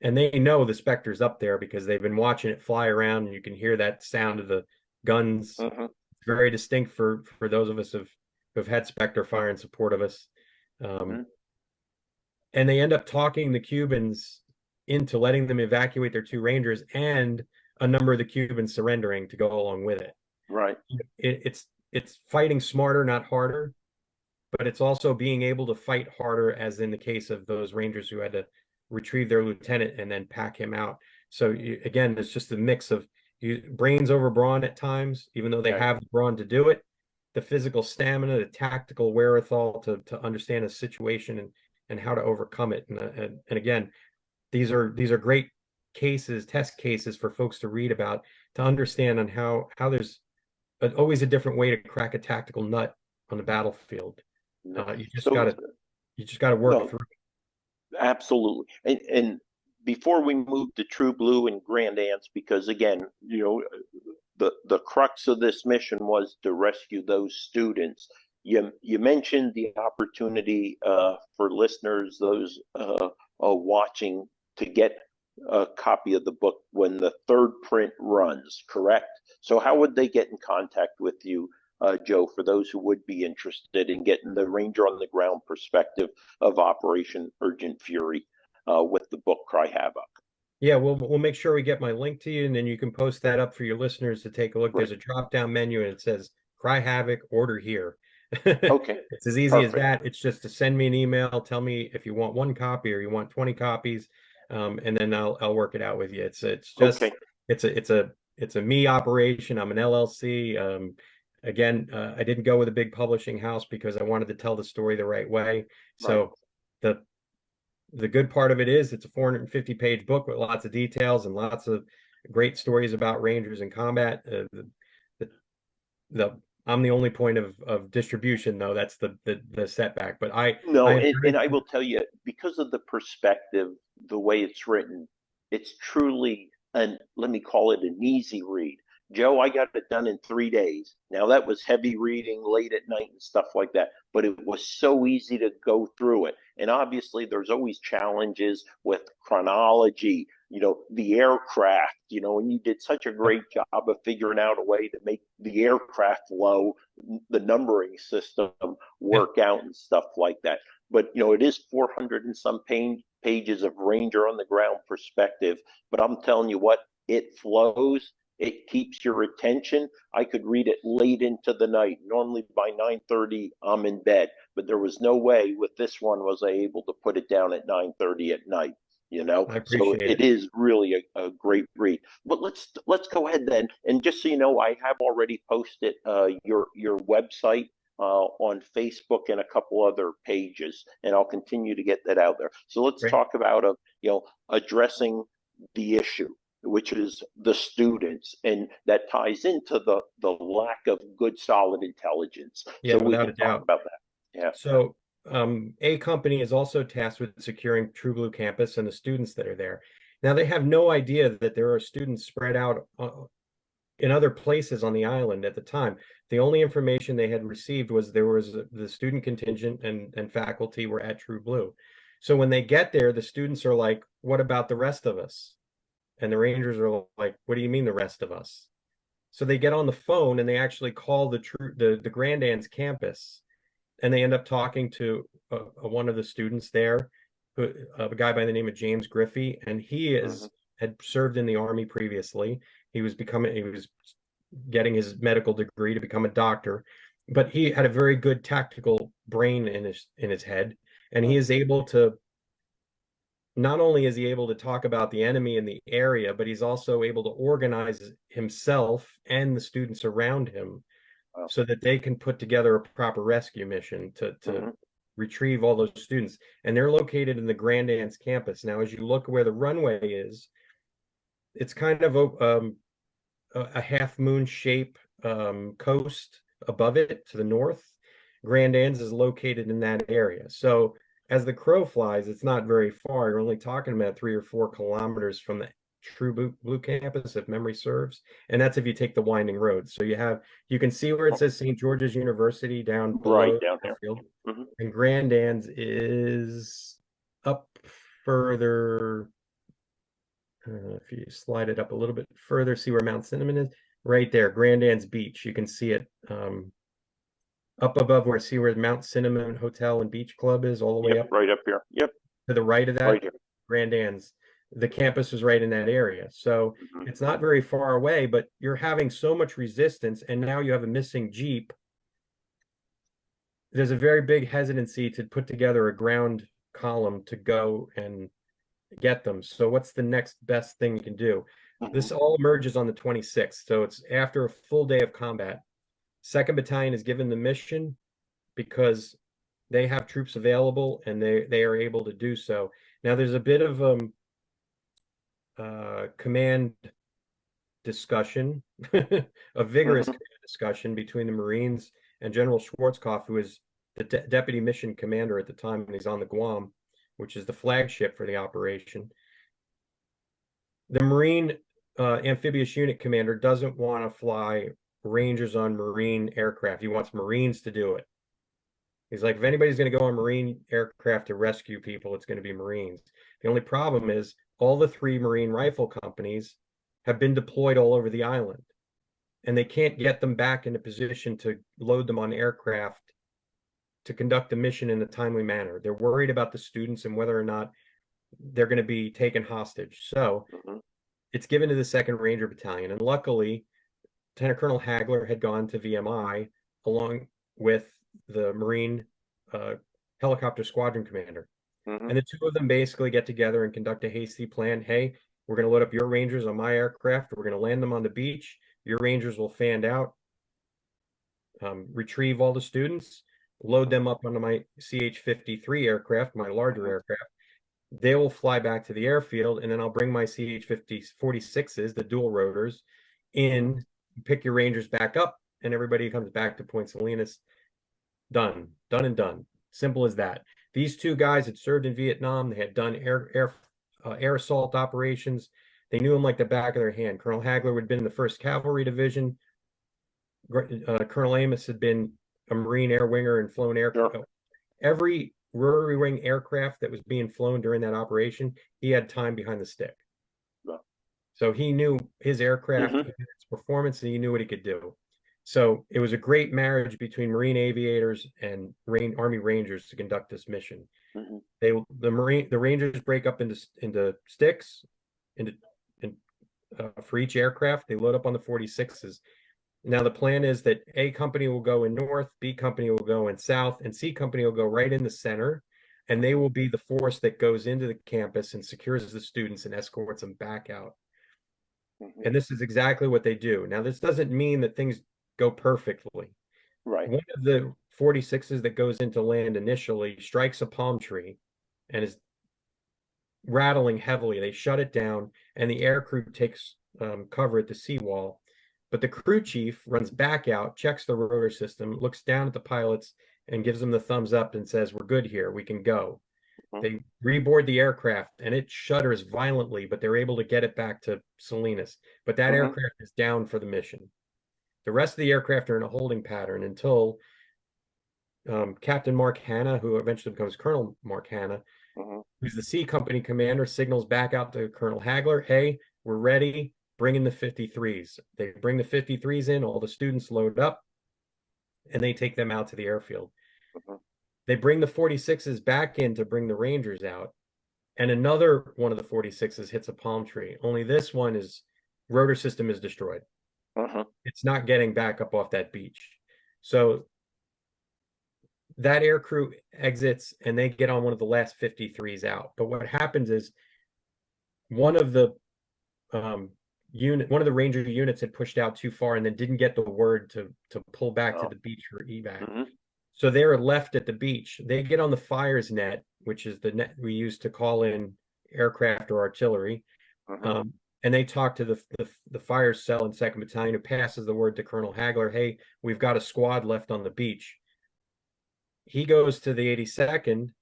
And they know the Spectre's up there because they've been watching it fly around, and you can hear that sound of the guns. Very distinct for those of us who've had Spectre fire in support of us. And they end up talking the Cubans into letting them evacuate their two Rangers, and a number of the Cubans surrendering to go along with it. Right. It's fighting smarter, not harder, but it's also being able to fight harder, as in the case of those Rangers who had to retrieve their lieutenant and then pack him out. So again, it's just a mix of brains over brawn at times, even though they have the brawn to do it, the physical stamina, the tactical wherewithal to understand a situation and how to overcome it. And again, these are great test cases for folks to read about, to understand on how there's always a different way to crack a tactical nut on the battlefield. You just gotta work through it. Absolutely. And before we move to True Blue and Grand Ants, because again, the crux of this mission was to rescue those students. You mentioned the opportunity for listeners, those watching, to get a copy of the book when the third print runs, correct? So how would they get in contact with you, Joe, for those who would be interested in getting the Ranger on the ground perspective of Operation Urgent Fury with the book Cry Havoc. Yeah, we'll make sure we get my link to you, and then you can post that up for your listeners to take a look. Right. There's a drop-down menu, and it says Cry Havoc, order here. Okay. It's as easy as Perfect. that. It's just to send me an email, tell me if you want 1 copy or you want 20 copies, and then I'll work it out with you. It's just Okay. it's a me operation. I'm an LLC. Again, I didn't go with a big publishing house because I wanted to tell the story the right way. So the good part of it is it's a 450-page book with lots of details and lots of great stories about Rangers in combat. I'm the only point of distribution, though. That's the setback. But and I will tell you, because of the perspective, the way it's written, it's truly let me call it an easy read. Joe, I got it done in 3 days. Now that was heavy reading late at night and stuff like that, but it was so easy to go through it. And obviously there's always challenges with chronology, the aircraft, and you did such a great job of figuring out a way to make the aircraft low, the numbering system work out and stuff like that. But, it is 400 and some pages of Ranger on the ground perspective. But I'm telling you what, it flows. It keeps your attention. I could read it late into the night. Normally by 9:30, I'm in bed. But there was no way with this one was I able to put it down at 9:30 at night. I appreciate it is really a great read. But let's go ahead then, and just so you know, I have already posted your website on Facebook and a couple other pages, and I'll continue to get that out there. So let's talk about addressing the issue, which is the students, and that ties into the lack of good, solid intelligence. Yeah, so we without can a doubt. talk about that. Yeah. So a company is also tasked with securing True Blue campus and the students that are there. Now they have no idea that there are students spread out in other places on the island at the time. The only information they had received was there was the student contingent and faculty were at True Blue. So when they get there, the students are like, "What about the rest of us?" And the Rangers are like, "What do you mean the rest of us?" So they get on the phone and they actually call the Grandans campus, and they end up talking to one of the students there, a guy by the name of James Griffey, and he had served in the Army previously. He was getting his medical degree to become a doctor, but he had a very good tactical brain in his head, and he is able to. Not only is he able to talk about the enemy in the area, but he's also able to organize himself and the students around him so that they can put together a proper rescue mission to retrieve all those students. And they're located in the Grandans campus. Now, as you look where the runway is, it's kind of a half moon shape coast above it to the north. Grandans is located in that area. So as the crow flies, it's not very far. You're only talking about 3 or 4 kilometers from the True Blue campus, if memory serves. And that's if you take the winding road. So you can see where it says St. George's University down below. Right down there. And Grandans is up further. If you slide it up a little bit further, see where Mount Cinnamon is? Right there, Grandans Beach. You can see it up above where Mount Cinnamon Hotel and Beach Club is, all the way up. Right up here. Yep. To the right of that, Right here. Grandans. The campus is right in that area. So it's not very far away, but you're having so much resistance, and now you have a missing Jeep. There's a very big hesitancy to put together a ground column to go and get them. So what's the next best thing you can do? This all emerges on the 26th. So it's after a full day of combat. 2nd Battalion is given the mission because they have troops available and they are able to do so. Now there's a bit of command discussion, a vigorous command discussion between the Marines and General Schwarzkopf, who is the deputy mission commander at the time, and he's on the Guam, which is the flagship for the operation. The Marine amphibious unit commander doesn't want to fly Rangers on Marine aircraft. He wants Marines to do it. He's like, if anybody's going to go on Marine aircraft to rescue people, it's going to be Marines. The only problem is all the 3 Marine rifle companies have been deployed all over the island, and they can't get them back into position to load them on aircraft to conduct the mission in a timely manner. They're worried about the students and whether or not they're going to be taken hostage. So it's given to the 2nd Ranger Battalion. And luckily, Lieutenant Colonel Hagler had gone to VMI along with the Marine helicopter squadron commander. And the two of them basically get together and conduct a hasty plan. Hey, we're going to load up your Rangers on my aircraft. We're going to land them on the beach. Your Rangers will fan out, retrieve all the students, load them up onto my CH-53 aircraft, my larger aircraft. They will fly back to the airfield, and then I'll bring my CH-46s, the dual rotors, in, pick your Rangers back up, and everybody comes back to Point Salinas. Done and done. Simple as that. These two guys had served in Vietnam. They had done air assault operations. They knew him like the back of their hand. Colonel Hagler had been in the 1st Cavalry Division. Colonel Amos had been a Marine air winger and flown aircraft. Sure. Every rotary wing aircraft that was being flown during that operation, he had time behind the stick. Yeah. So he knew his aircraft, its performance, and he knew what he could do. So it was a great marriage between Marine aviators and Army Rangers to conduct this mission. The Rangers break up into sticks, for each aircraft. They load up on the 46s. Now the plan is that A company will go in north, B company will go in south, and C company will go right in the center, and they will be the force that goes into the campus and secures the students and escorts them back out. And this is exactly what they do. Now, this doesn't mean that things go perfectly. Right. One of the 46s that goes into land initially strikes a palm tree and is rattling heavily. They shut it down, and the aircrew takes cover at the seawall. But the crew chief runs back out, checks the rotor system, looks down at the pilots, and gives them the thumbs up and says, "We're good here. We can go." They reboard the aircraft, and it shudders violently, but they're able to get it back to Salinas. But that aircraft is down for the mission. The rest of the aircraft are in a holding pattern until Captain Mark Hanna, who eventually becomes Colonel Mark Hanna, who's the C Company commander, signals back out to Colonel Hagler, "Hey, we're ready. Bring in the 53s." They bring the 53s in, all the students load up, and they take them out to the airfield. They bring the 46s back in to bring the Rangers out, and another one of the 46s hits a palm tree. Only this one is, rotor system is destroyed. It's not getting back up off that beach. So that air crew exits, and they get on one of the last 53s out. But what happens is one of the Ranger units had pushed out too far and then didn't get the word to pull back to the beach for evac. So they're left at the beach. They get on the fires net, which is the net we use to call in aircraft or artillery. And they talk to the fire cell in 2nd Battalion, who passes the word to Colonel Hagler, "Hey, we've got a squad left on the beach." He goes to the 82nd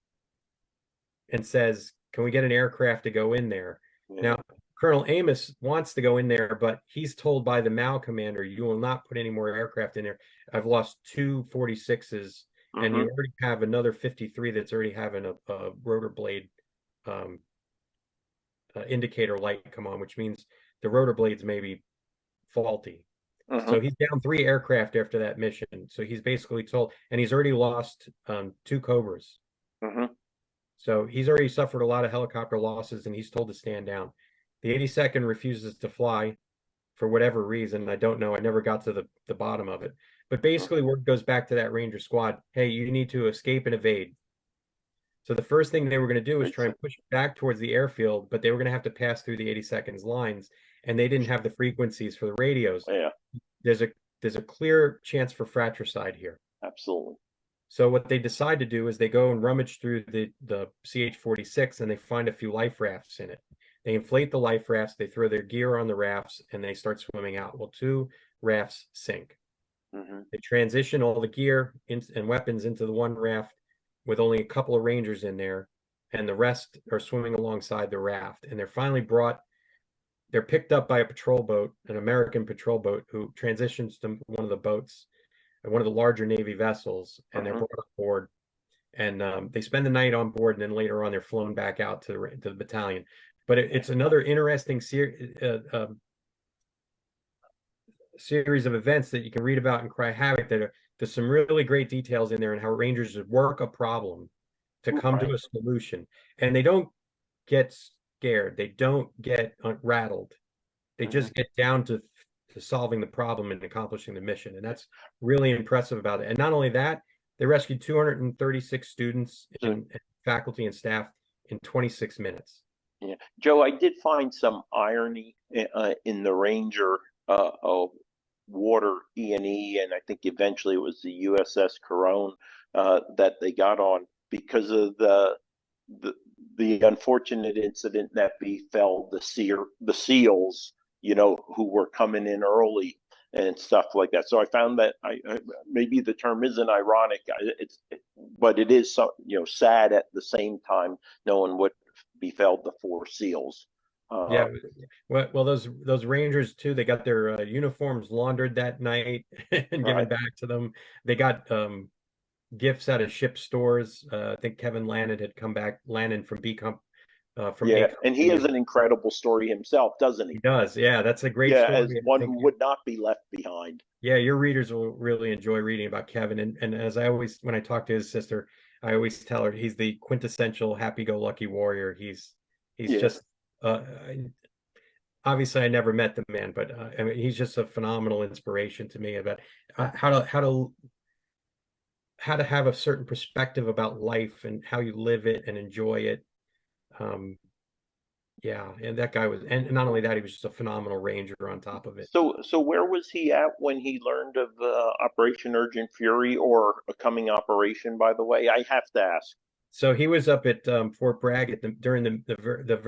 and says, "Can we get an aircraft to go in there?" Now, Colonel Amos wants to go in there, but he's told by the MAL commander, "You will not put any more aircraft in there. I've lost 2 46s, and you already have another 53 that's already having a rotor blade indicator light come on, which means the rotor blades may be faulty." So he's down 3 aircraft after that mission. So he's basically told, and he's already lost 2 Cobras. So he's already suffered a lot of helicopter losses, and he's told to stand down. The 82nd refuses to fly for whatever reason. I don't know. I never got to the bottom of it. But basically, word goes back to that Ranger squad, "Hey, you need to escape and evade." So the first thing they were going to do was try and push back towards the airfield, but they were going to have to pass through the 82nd's lines, and they didn't have the frequencies for the radios. There's a clear chance for fratricide here. Absolutely. So what they decide to do is they go and rummage through the CH-46, and they find a few life rafts in it. They inflate the life rafts, they throw their gear on the rafts, and they start swimming out. Well, 2 rafts sink. They transition all the gear and weapons into the one raft with only a couple of Rangers in there, and the rest are swimming alongside the raft. And they're finally they're picked up by a patrol boat, an American patrol boat, who transitions to one of the boats, one of the larger Navy vessels, and they're brought on board. And they spend the night on board, and then later on they're flown back out to the battalion. But it's another interesting series of events that you can read about in Cry Havoc. There's some really great details in there, and how Rangers work a problem to come to a solution. And they don't get scared. They don't get rattled. They just get down to solving the problem and accomplishing the mission. And that's really impressive about it. And not only that, they rescued 236 students and faculty and staff in 26 minutes. Yeah, Joe, I did find some irony in the Ranger water E&E, and I think eventually it was the USS Corone that they got on because of the unfortunate incident that befell the SEALs, you know, who were coming in early and stuff like that. So I found that maybe the term isn't ironic, but it is sad at the same time, knowing what befell the 4 SEALs. Yeah, well, those Rangers too. They got their uniforms laundered that night and given back to them. They got gifts out of ship stores. I think Kevin Lannon had come back, Lannon from B Comp. And he has an incredible story himself, doesn't he? He does. Yeah, that's a great story. As one who would not be left behind. Yeah, your readers will really enjoy reading about Kevin. And as I always, when I talk to his sister, I always tell her he's the quintessential happy-go-lucky warrior. He's just obviously I never met the man, but I mean, he's just a phenomenal inspiration to me about how to have a certain perspective about life and how you live it and enjoy it. Yeah, and that guy was, and not only that, he was just a phenomenal ranger on top of it. So where was he at when he learned of Operation Urgent Fury, or a coming operation, by the way? I have to ask. So he was up at Fort Bragg during the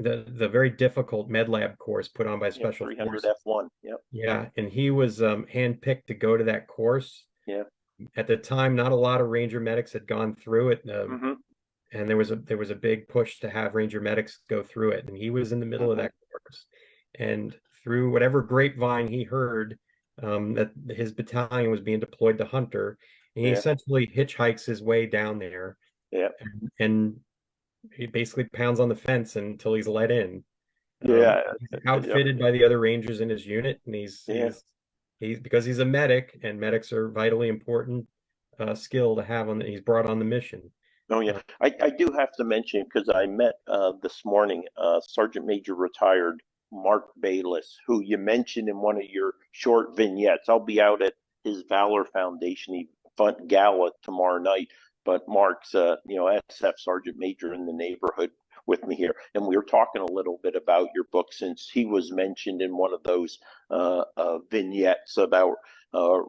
very difficult med lab course put on by Special 300 Forces. F1. Yep. Yeah, and he was handpicked to go to that course. Yeah. At the time, not a lot of Ranger medics had gone through it, and there was a big push to have Ranger medics go through it, and he was in the middle of that course. And through whatever grapevine he heard that his battalion was being deployed to Hunter, and he essentially hitchhikes his way down there. Yeah. And he basically pounds on the fence until he's let in. Yeah. He's outfitted by the other Rangers in his unit, and he's because he's a medic, and medics are vitally important skill to have on. He's brought on the mission. Oh yeah, I do have to mention, because I met this morning Sergeant Major retired Mark Bayless, who you mentioned in one of your short vignettes. I'll be out at his Valor Foundation gala tomorrow night, but Mark's SF Sergeant Major in the neighborhood with me here, and we were talking a little bit about your book, since he was mentioned in one of those vignettes about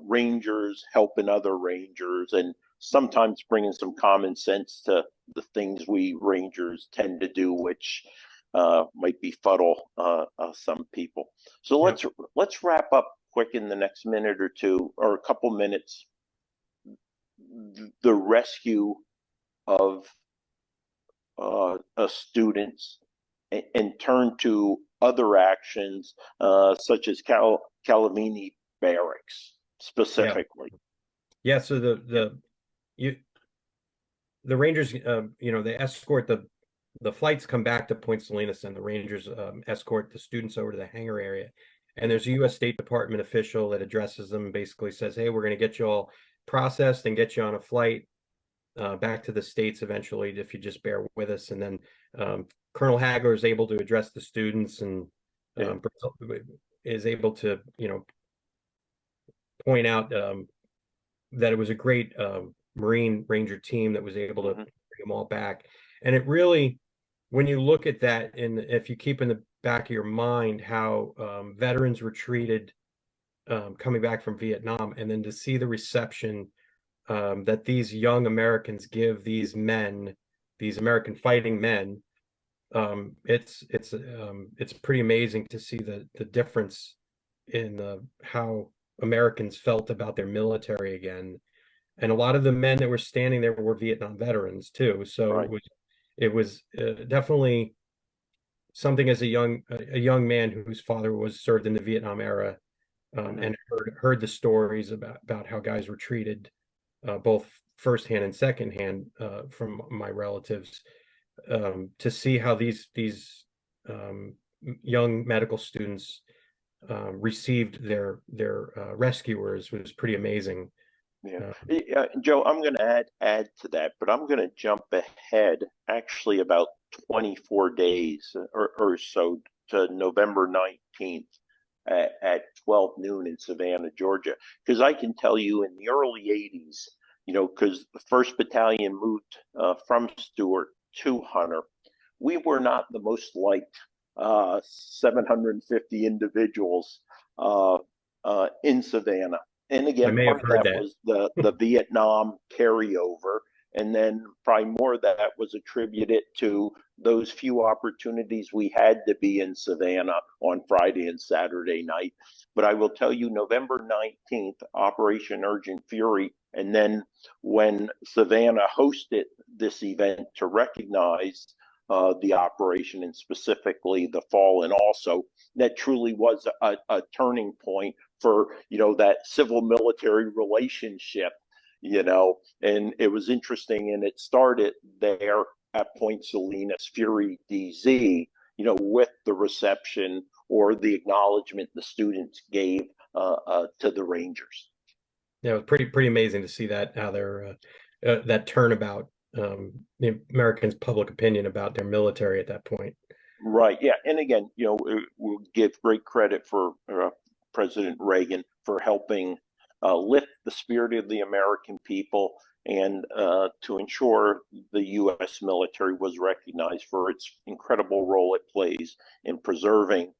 Rangers helping other Rangers, and sometimes bringing some common sense to the things we Rangers tend to do, which might befuddle some people. So let's wrap up quick in the next minute or two, or a couple minutes, the rescue of students, and turn to other actions such as Calavini Barracks specifically. Yeah, so the Rangers, they escort the flights come back to Point Salinas, and the Rangers escort the students over to the hangar area. And there's a U.S. State Department official that addresses them and basically says, hey, we're going to get you all processed and get you on a flight back to the States eventually, if you just bear with us. And then Colonel Hagler is able to address the students, and is able to, point out that it was a great Marine Ranger team that was able to bring them all back. And it really, when you look at that, and if you keep in the back of your mind how veterans were treated coming back from Vietnam, and then to see the reception that these young Americans give these men, these American fighting men, it's pretty amazing to see the difference in how Americans felt about their military again. And a lot of the men that were standing there were Vietnam veterans too. So it was definitely something, as a young man whose father was served in the Vietnam era, and heard the stories about how guys were treated, both firsthand and secondhand from my relatives, to see how these young medical students received their rescuers was pretty amazing. Yeah. Joe, I'm going to add to that, but I'm going to jump ahead actually about 24 days or so to November 19th at 12 noon in Savannah, Georgia. Because I can tell you in the early 80s, because the 1st Battalion moved from Stewart to Hunter, we were not the most liked 750 individuals in Savannah. And I again, may have part of heard that that. was the Vietnam carryover. And then probably more of that was attributed to those few opportunities we had to be in Savannah on Friday and Saturday night. But I will tell you, November 19th, Operation Urgent Fury, and then when Savannah hosted this event to recognize the operation and specifically the fallen also, that truly was a turning point for, that civil military relationship, and it was interesting. And it started there at Point Salinas, Fury DZ, with the reception or the acknowledgement the students gave to the Rangers. Yeah, it was pretty amazing to see that, how they're that turnabout, the Americans' public opinion about their military at that point. Right. Yeah. And again, we'll give great credit for President Reagan for helping lift the spirit of the American people and to ensure the U.S. military was recognized for its incredible role it plays in preserving,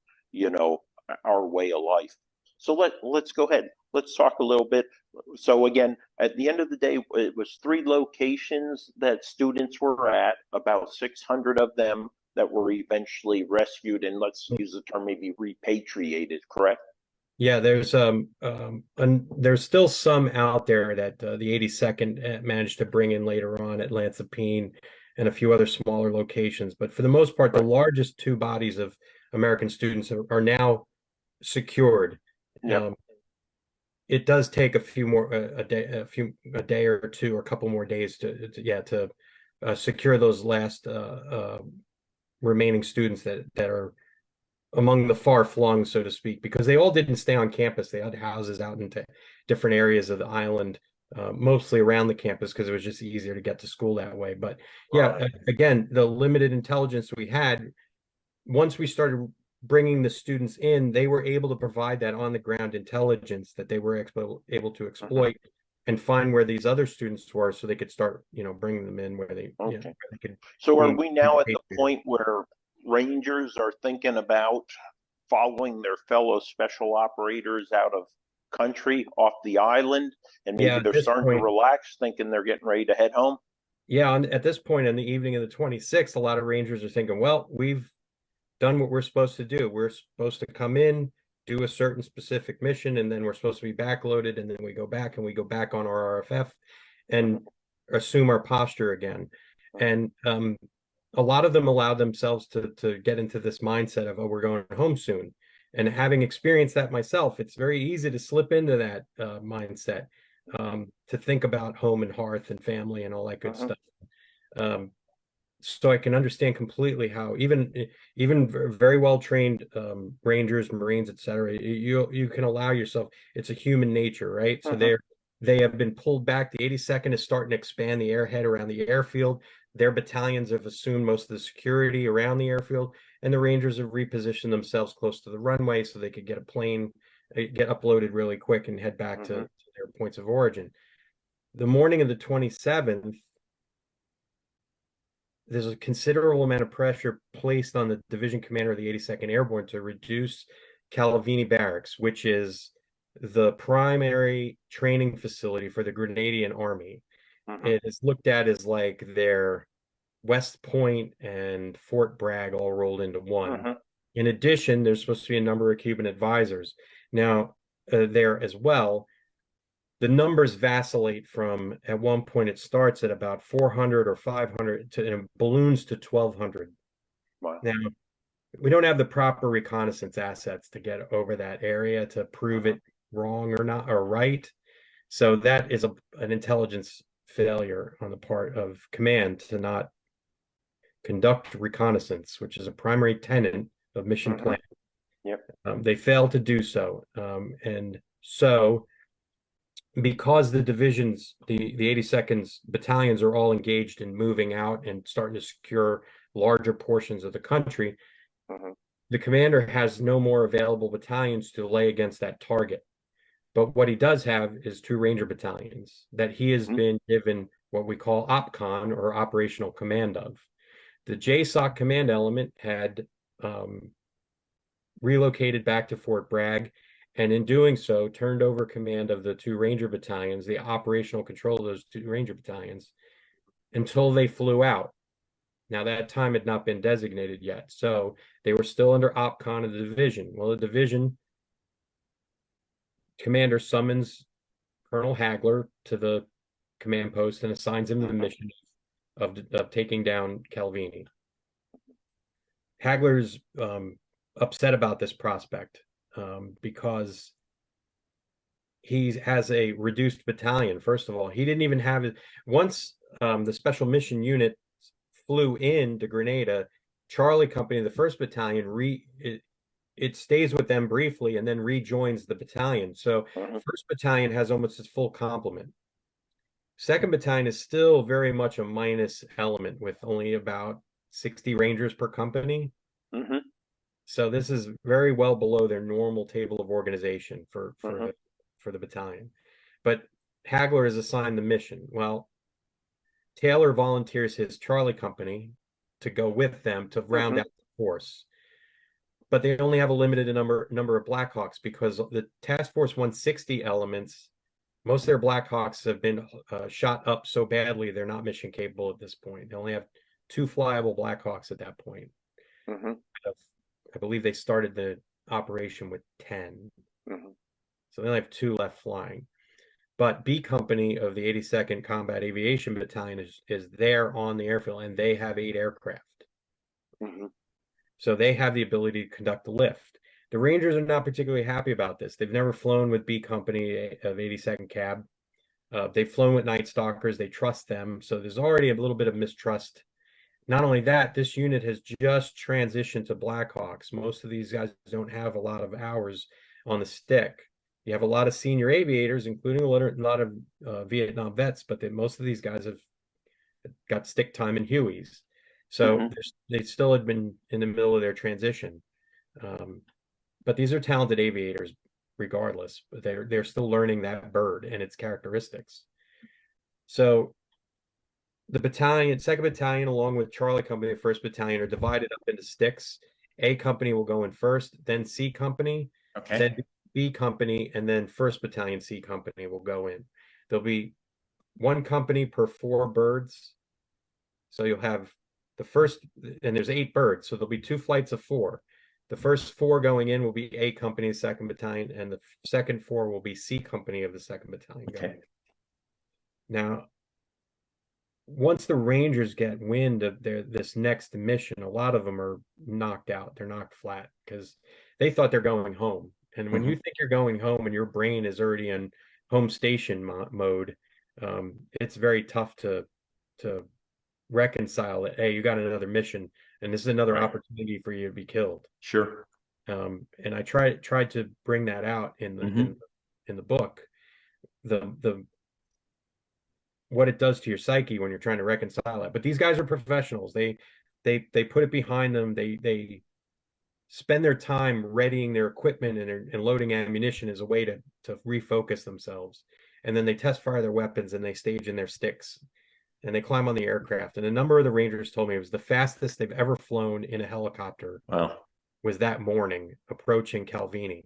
our way of life. So let's go ahead. Let's talk a little bit. So again, at the end of the day, it was 3 locations that students were at, about 600 of them that were eventually rescued, and let's use the term maybe repatriated, correct? Yeah, there's still some out there that the 82nd managed to bring in later on at Lansapine and a few other smaller locations. But for the most part, the largest 2 bodies of American students are now secured. Yeah. It does take a few more a day or 2 or a couple more days to secure those last remaining students that are among the far flung, so to speak, because they all didn't stay on campus. They had houses out into different areas of the island, mostly around the campus, because it was just easier to get to school that way. But yeah, again, the limited intelligence we had, once we started bringing the students in, they were able to provide that on the ground intelligence that they were able to exploit and find where these other students were, so they could start, bringing them in where they, where they could. So are we now at the point where Rangers are thinking about following their fellow special operators out of country, off the island, and maybe they're starting to relax, thinking they're getting ready to head home? Yeah, at this point in the evening of the 26th, a lot of Rangers are thinking, well, we've done what we're supposed to do. We're supposed to come in, do a certain specific mission, and then we're supposed to be backloaded, and then we go back on our RFF and assume our posture again. And a lot of them allowed themselves to get into this mindset of, oh, we're going home soon. And having experienced that myself, it's very easy to slip into that mindset, to think about home and hearth and family and all that good stuff. So I can understand completely how even very well trained Rangers, Marines, etc., you can allow yourself. It's a human nature, right? So they have been pulled back. The 82nd is starting to expand the airhead around the airfield. Their battalions have assumed most of the security around the airfield, and the Rangers have repositioned themselves close to the runway so they could get a plane, get uploaded really quick, and head back to their points of origin. The morning of the 27th, there's a considerable amount of pressure placed on the division commander of the 82nd Airborne to reduce Calavini Barracks, which is the primary training facility for the Grenadian Army. It is looked at as like their West Point and Fort Bragg all rolled into one. In addition, there's supposed to be a number of Cuban advisors. Now, there as well, the numbers vacillate from, at one point it starts at about 400 or 500 and balloons to 1,200. Wow. Now, we don't have the proper reconnaissance assets to get over that area to prove it wrong or not or right. So that is an intelligence failure on the part of command to not conduct reconnaissance, which is a primary tenet of mission plan. Yep. They failed to do so, and so because the divisions, the 82nd's battalions are all engaged in moving out and starting to secure larger portions of the country, the commander has no more available battalions to lay against that target. But what he does have is 2 Ranger battalions that he has been given what we call OPCON, or operational command of. The JSOC command element had relocated back to Fort Bragg, and in doing so, turned over command of the 2 Ranger battalions, the operational control of those 2 Ranger battalions, until they flew out. Now, that time had not been designated yet, so they were still under OPCON of the division. Well, the division commander summons Colonel Hagler to the command post and assigns him the mission of taking down Calvini. Hagler's upset about this prospect because he has a reduced battalion. First of all, he didn't even have it. Once the special mission unit flew into Grenada, Charlie Company, the 1st Battalion, it stays with them briefly and then rejoins the battalion. So 1st Battalion has almost its full complement. 2nd Battalion is still very much a minus element with only about 60 Rangers per company. So this is very well below their normal table of organization for the battalion. But Hagler is assigned the mission. Well, Taylor volunteers his Charlie Company to go with them to round out the force. But they only have a limited number of Blackhawks, because the Task Force 160 elements, most of their Blackhawks have been shot up so badly they're not mission capable at this point. They only have 2 flyable Blackhawks at that point. I believe they started the operation with 10. So they only have 2 left flying. But B Company of the 82nd Combat Aviation Battalion is there on the airfield, and they have 8 aircraft. So they have the ability to conduct the lift. The Rangers are not particularly happy about this. They've never flown with B Company of 82nd Cab. They've flown with Night Stalkers. They trust them. So there's already a little bit of mistrust. Not only that, this unit has just transitioned to Blackhawks. Most of these guys don't have a lot of hours on the stick. You have a lot of senior aviators, including a lot of Vietnam vets, but most of these guys have got stick time in Hueys. So they still had been in the middle of their transition. But these are talented aviators regardless, but they're still learning that bird and its characteristics. So the battalion, 2nd Battalion, along with Charlie Company, the 1st Battalion, are divided up into sticks. A Company will go in first, then C Company, then B Company, and then 1st Battalion C Company will go in. There'll be 1 company per 4 birds. So you'll have the first, and there's 8 birds, so there'll be 2 flights of 4. The first 4 going in will be A Company, 2nd Battalion, and the second 4 will be C Company of the 2nd Battalion. Going. Now, once the Rangers get wind of this next mission, a lot of them are knocked out. They're knocked flat because they thought they're going home. And when you think you're going home and your brain is already in home station mode, it's very tough to reconcile it. Hey, you got another mission, and this is another opportunity for you to be killed. Sure. And I tried to bring that out in the book. The what it does to your psyche when you're trying to reconcile it. But these guys are professionals. They put it behind them. They spend their time readying their equipment and loading ammunition as a way to refocus themselves. And then they test fire their weapons and they stage in their sticks and they climb on the aircraft. And a number of the Rangers told me it was the fastest they've ever flown in a helicopter. Wow. Was that morning approaching Calvini.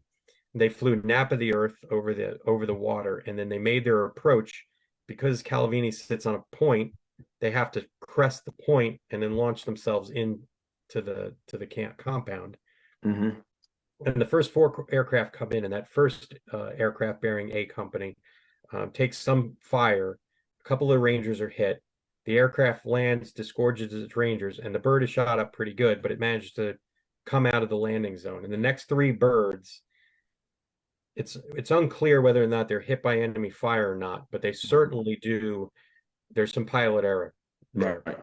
They flew nap of the earth over the water, and then they made their approach. Because Calvini sits on a point, they have to crest the point and then launch themselves into the camp compound. And the first 4 aircraft come in, and that first aircraft bearing A Company takes some fire. A couple of Rangers are hit. The aircraft lands, disgorges its Rangers, and the bird is shot up pretty good, but it manages to come out of the landing zone. And the next 3 birds, it's unclear whether or not they're hit by enemy fire or not, but they certainly do. There's some pilot error there. Right.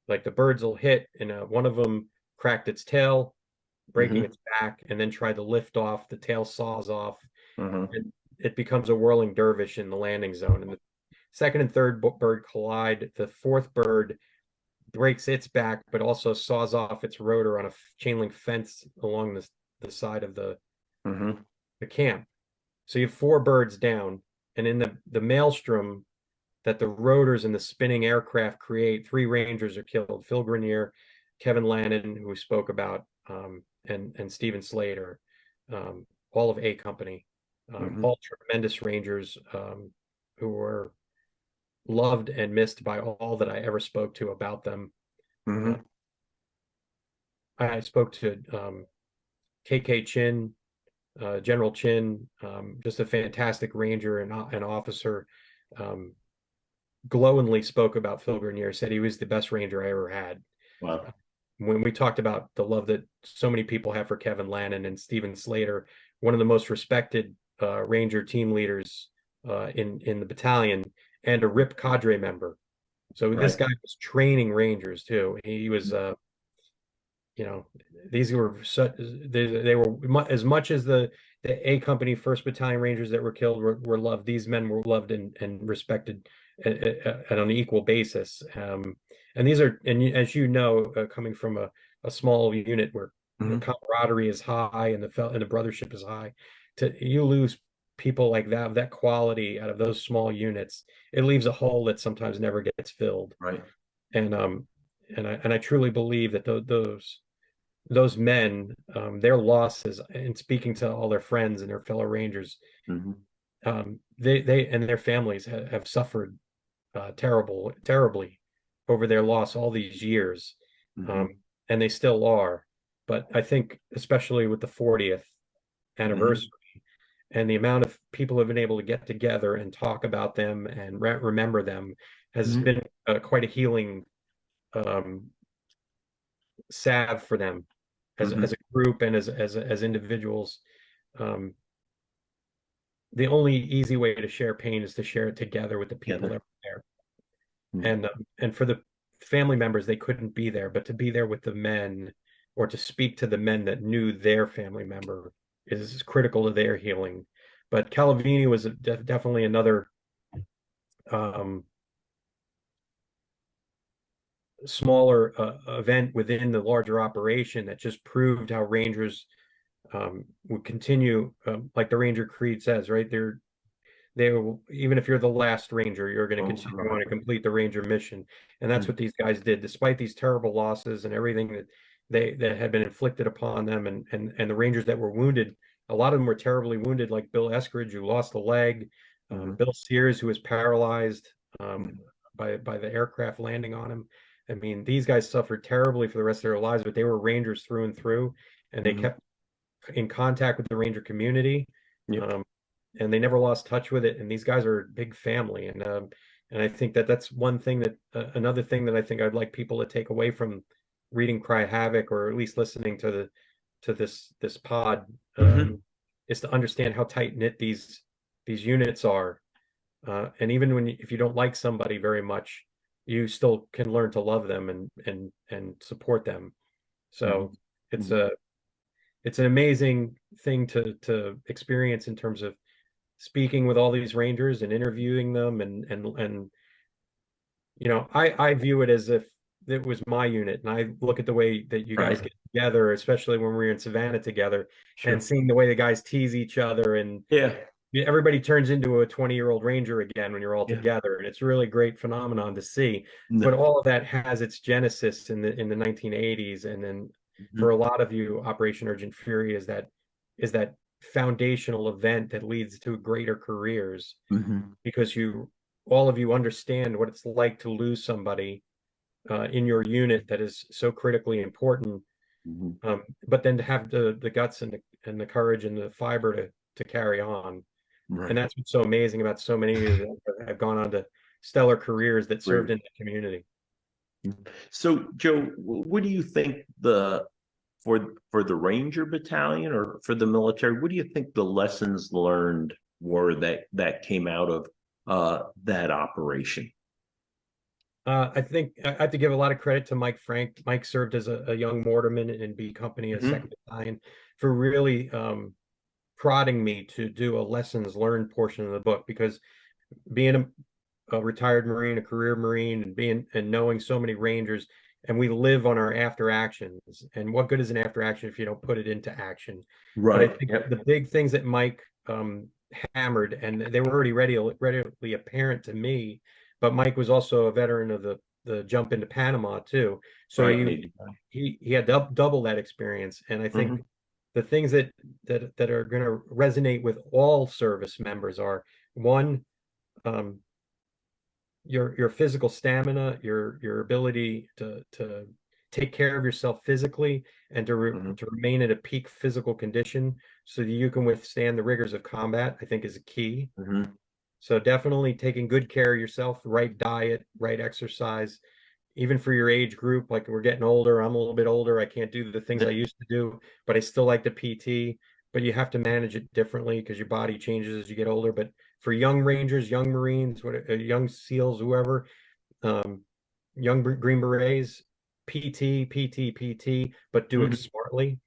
Like the birds will hit, and one of them cracked its tail, breaking its back, and then tried to lift off. The tail saws off, and it becomes a whirling dervish in the landing zone, and the second and third bird collide. The fourth bird breaks its back, but also saws off its rotor on a chain link fence along the side of the camp. So you have four birds down, and in the maelstrom that the rotors and the spinning aircraft create, three Rangers are killed: Phil Grenier, Kevin Lannon, who we spoke about, and Stephen Slater, all of A Company, all tremendous Rangers, who were loved and missed by all that I ever spoke to about them. I spoke to KK Chin, General Chin, just a fantastic Ranger and an officer. Glowingly spoke about Phil Grenier, said he was the best Ranger I ever had. Wow. When we talked about the love that so many people have for Kevin Lannon and Stephen Slater, one of the most respected Ranger team leaders in the battalion, and a RIP cadre member. So this guy was training Rangers too. He was, these were such, they were as much as the A Company 1st Battalion Rangers that were killed were loved. These men were loved and respected at an equal basis. And these are, and as you know, coming from a small unit where the camaraderie is high and the brothership is high, you lose people like that quality out of those small units, it leaves a hole that sometimes never gets filled. Right. And I truly believe that those men, their losses, and speaking to all their friends and their fellow Rangers, they and their families have suffered terribly over their loss all these years, and they still are. But I think, especially with the 40th anniversary, and the amount of people who have been able to get together and talk about them and remember them has been quite a healing salve for them as a group and as individuals. The only easy way to share pain is to share it together with the people that were there. And for the family members, they couldn't be there, but to be there with the men, or to speak to the men that knew their family member, is critical to their healing. But Calavini was definitely another smaller event within the larger operation that just proved how Rangers would continue, like the Ranger Creed says, right? They will, even if you're the last Ranger, you're going to continue on to complete the Ranger mission. And that's what these guys did, despite these terrible losses and everything that had been inflicted upon them, and the Rangers that were wounded. A lot of them were terribly wounded, like Bill Eskridge, who lost a leg, Bill Sears, who was paralyzed by the aircraft landing on him. I mean, these guys suffered terribly for the rest of their lives, but they were Rangers through and through, and they kept in contact with the Ranger community, and they never lost touch with it. And these guys are a big family, and I think that's one thing that another thing that I think I'd like people to take away from reading Cry Havoc, or at least listening to this pod, is to understand how tight knit these units are, and even if you don't like somebody very much, you still can learn to love them and support them. So it's an amazing thing to experience in terms of speaking with all these Rangers and interviewing them, and I view it as if it was my unit, and I look at the way that you guys get together, especially when we're in Savannah together, and seeing the way the guys tease each other, and everybody turns into a 20-year-old Ranger again when you're all together, and it's really a great phenomenon to see. But all of that has its genesis in the 1980s, and then for a lot of you, Operation Urgent Fury is that foundational event that leads to greater careers, because all of you understand what it's like to lose somebody in your unit that is so critically important, but then to have the guts and the courage and the fiber to carry on. And that's what's so amazing about so many of you that have gone on to stellar careers that served in the community. So, Joe, what do you think for the Ranger Battalion, or for the military, what do you think the lessons learned were that came out of that operation? I think I have to give a lot of credit to Mike Frank. Mike served as a young mortarman in B Company, a 2nd Battalion, for really prodding me to do a lessons learned portion of the book, because being a retired Marine, a career Marine, and knowing so many Rangers, and we live on our after actions. And what good is an after action if you don't put it into action? But I Right. think Yep. the big things that Mike hammered, and they were already readily apparent to me, but Mike was also a veteran of the jump into Panama too. So Right. he had double that experience. And I think Mhm. the things that are going to resonate with all service members are, one, your physical stamina, your ability to take care of yourself physically, and Mhm. to remain at a peak physical condition so that you can withstand the rigors of combat, I think is a key. Mhm. So definitely taking good care of yourself, right diet, right exercise, even for your age group. Like, we're getting older. I'm a little bit older. I can't do the things I used to do, but I still like the PT. But you have to manage it differently because your body changes as you get older. But for young Rangers, young Marines, young SEALs, whoever, um, young Green Berets, PT, but do it Mhm. smartly.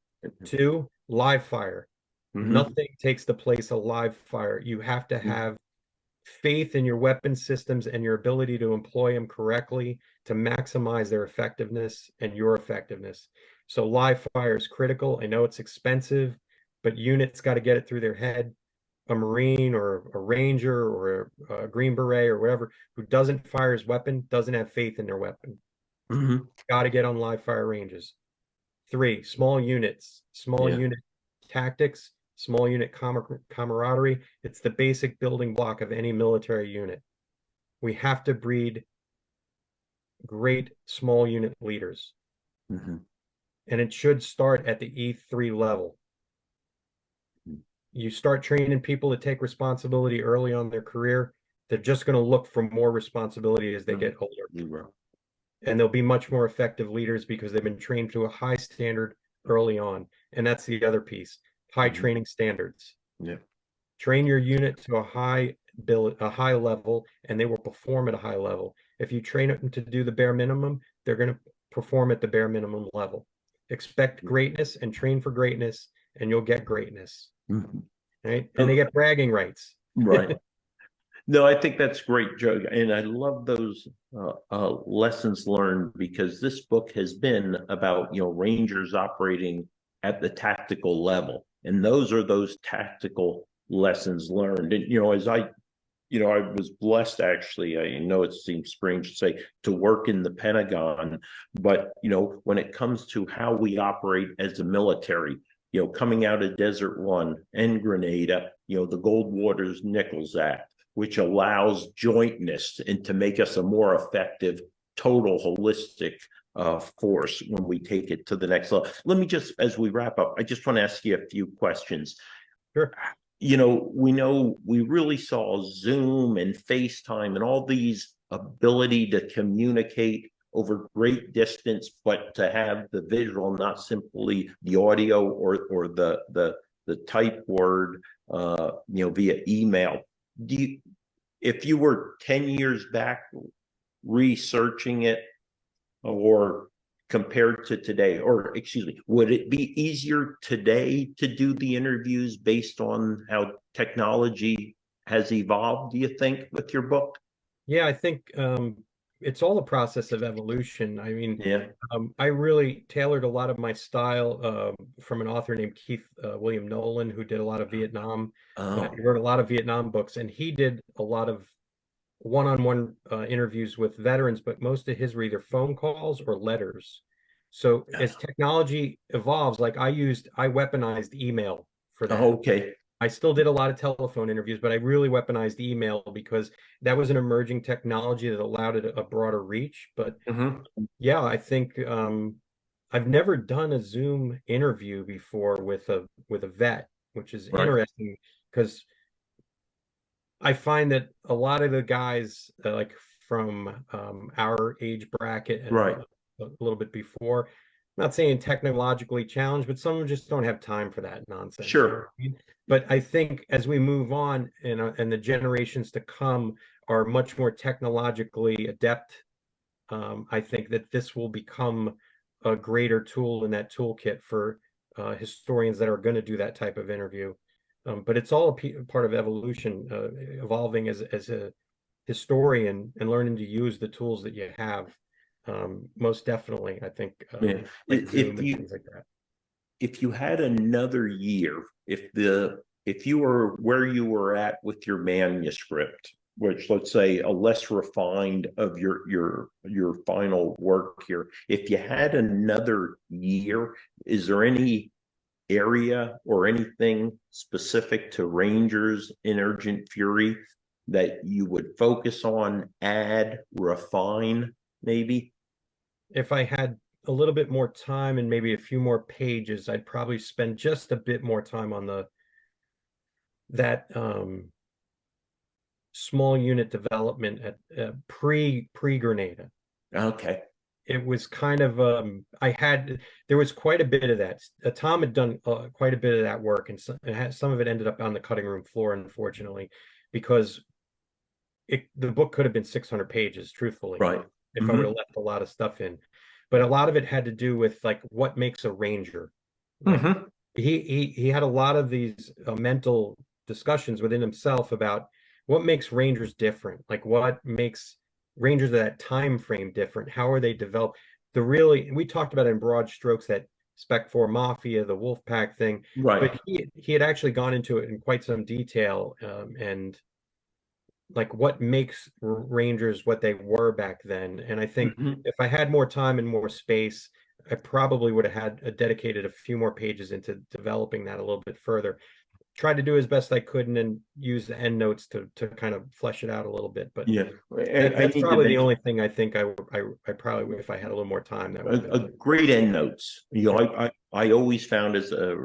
Two, live fire. Mhm. Nothing takes the place of live fire. You have to Mhm. have faith in your weapon systems and your ability to employ them correctly to maximize their effectiveness and your effectiveness. So live fire is critical. I know it's expensive, but units got to get it through their head. A Marine or a Ranger or a Green Beret or whatever who doesn't fire his weapon doesn't have faith in their weapon. Mhm. Got to get on live fire ranges. Three, small units, small Yeah. unit tactics, small unit camaraderie. It's the basic building block of any military unit. We have to breed great small unit leaders, Mhm. and it should start at the E3 level. You start training people to take responsibility early on in their career, they're just going to look for more responsibility as they Mhm. get older. You were. And they'll be much more effective leaders because they've been trained to a high standard early on. And that's the other piece, high Mhm. training standards. Yeah. Train your unit to a high level, and they will perform at a high level. If you train them to do the bare minimum, they're going to perform at the bare minimum level. Expect greatness and train for greatness, and you'll get greatness. Mhm. Right? And they get bragging rights. Right. No, I think that's great, Joe. And I love those lessons learned, because this book has been about, Rangers operating at the tactical level. And those are those tactical lessons learned. And, I was blessed, actually. I know it seems strange to say, to work in the Pentagon, but when it comes to how we operate as a military, coming out of Desert One and Grenada, the Goldwater's Nichols Act, which allows jointness and to make us a more effective, total, holistic force when we take it to the next level. Let me just, as we wrap up, I just want to ask you a few questions. Sure. We know we really saw Zoom and FaceTime and all these ability to communicate over great distance, but to have the visual, not simply the audio or the type word, via email. If you were 10 years back researching it, or compared to today, or excuse me, would it be easier today to do the interviews based on how technology has evolved, do you think, with your book? Yeah, I think it's all a process of evolution. I mean, Yeah. I really tailored a lot of my style from an author named Keith William Nolan, who did a lot of Vietnam. Oh. He wrote a lot of Vietnam books, and he did a lot of one-on-one interviews with veterans, but most of his were either phone calls or letters. So as technology evolves, like I weaponized email for that. Oh, okay. I still did a lot of telephone interviews, but I really weaponized email because that was an emerging technology that allowed it a broader reach. But Mm-hmm. yeah, I think I've never done a Zoom interview before with a vet, which is Right. interesting because I find that a lot of the guys like from our age bracket and Right. a little bit before, I'm not saying technologically challenged, but some just don't have time for that nonsense. You know what Sure. I mean? But I think as we move on and the generations to come are much more technologically adept, I think that this will become a greater tool in that toolkit for historians that are going to do that type of interview. But it's all a part of evolution, evolving as a historian and learning to use the tools that you have. Most definitely, I think, Yeah. like If Zoom and you things like that. if you had another year, if you were where you were at with your manuscript, which let's say a less refined of your final work here, if you had another year, is there any area or anything specific to Rangers in Urgent Fury that you would focus on, add, refine, maybe? If I had a little bit more time and maybe a few more pages, I'd probably spend just a bit more time on that small unit development at pre-Grenada. Okay. It was kind of there was quite a bit of that. Tom had done quite a bit of that work, and some of it ended up on the cutting room floor, unfortunately, because the book could have been 600 pages, truthfully, Right. if I would have left a lot of stuff in. But a lot of it had to do with like what makes a ranger. Like he had a lot of these mental discussions within himself about what makes rangers different, like what makes rangers of that time frame different. How are they developed? We talked about it in broad strokes, that Spec 4 Mafia, the Wolf Pack thing, Right. but he had actually gone into it in quite some detail, and like what makes Rangers what they were back then. And I think if I had more time and more space, I probably would have had dedicated a few more pages into developing that a little bit further. Tried to do as best I could and then use the end notes to kind of flesh it out a little bit. But Yeah. that's probably the only thing I think I probably, if I had a little more time, that would have been great end notes. I always found, as a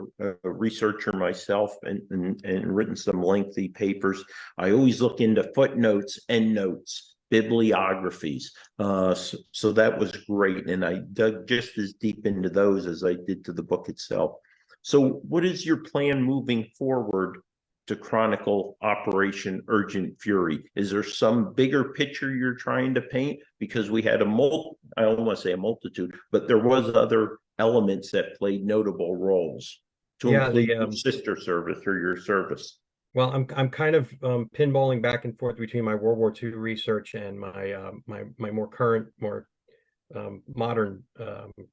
researcher myself, and written some lengthy papers, I always look into footnotes, end notes, bibliographies. So that was great, and I dug just as deep into those as I did to the book itself. So what is your plan moving forward to chronicle Operation Urgent Fury? Is there some bigger picture you're trying to paint? Because we had I don't want to say a multitude, but there was other elements that played notable roles, to include your sister service or your service. Well, I'm kind of pinballing back and forth between my World War II research and my more current, more modern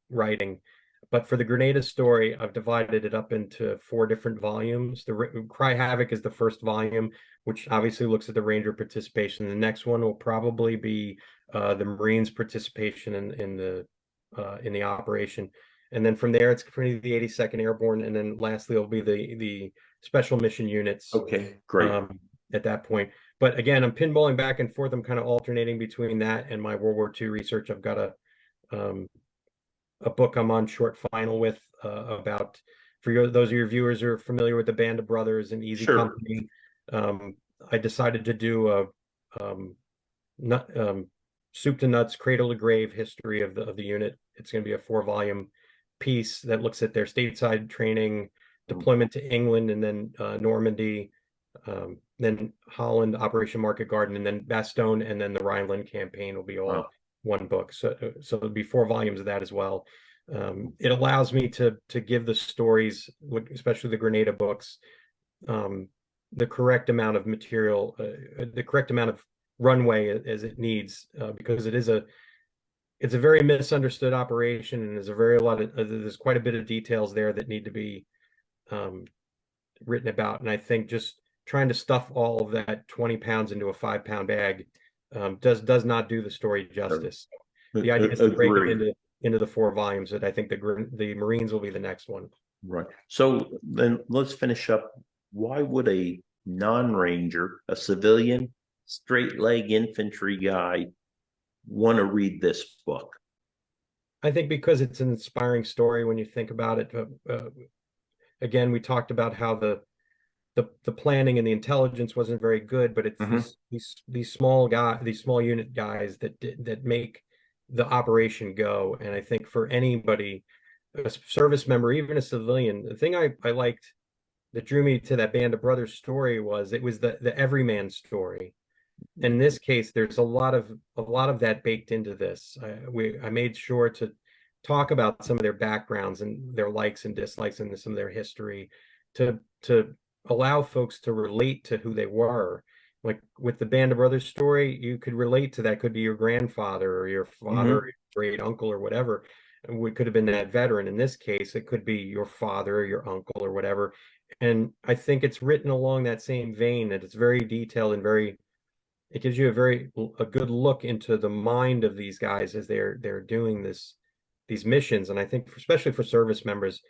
writing. But for the Grenada story, I've divided it up into 4 different volumes. The Cry Havoc is the first volume, which obviously looks at the Ranger participation. The next one will probably be the Marines' participation in the operation. And then from there, it's pretty the 82nd Airborne, and then lastly, it'll be the special mission units. Okay, great. At that point, but again, I'm pinballing back and forth. I'm kind of alternating between that and my World War II research. I've got a book I'm on short final with about, for those of your viewers who are familiar with the Band of Brothers and Easy Company. I decided to do a soup to nuts, cradle to grave history of the unit. It's going to be a 4-volume piece that looks at their stateside training, deployment to England, and then Normandy, then Holland, Operation Market Garden, and then Bastogne, and then the Rhineland campaign will be all one book. So it'll be 4 volumes of that as well. It allows me to give the stories, especially the Grenada books, the correct amount of material, the correct amount of runway as it needs, because it's a very misunderstood operation, and there's quite a bit of details there that need to be written about. And I think just trying to stuff all of that 20 pounds into a 5-pound bag does not do the story justice. The idea is to break it into the 4 volumes. That I think the Marines will be the next one. Right. So then let's finish up. Why would a non-ranger, a civilian, straight leg infantry guy, want to read this book? I think because it's an inspiring story when you think about it. Again, we talked about how the planning and the intelligence wasn't very good, but it's these small unit guys that make the operation go. And I think for anybody, a service member, even a civilian, the thing I liked that drew me to that Band of Brothers story was it was the everyman story. In this case, there's a lot of that baked into this. I made sure to talk about some of their backgrounds and their likes and dislikes and some of their history, to allow folks to relate to who they were. Like with the Band of Brothers story, you could relate to that. Could be your grandfather or your father, or your great uncle, or whatever. It could have been that veteran. In this case, it could be your father or your uncle or whatever. And I think it's written along that same vein, that it's very detailed and it gives you a good look into the mind of these guys as they're doing these missions. And I think especially for service members,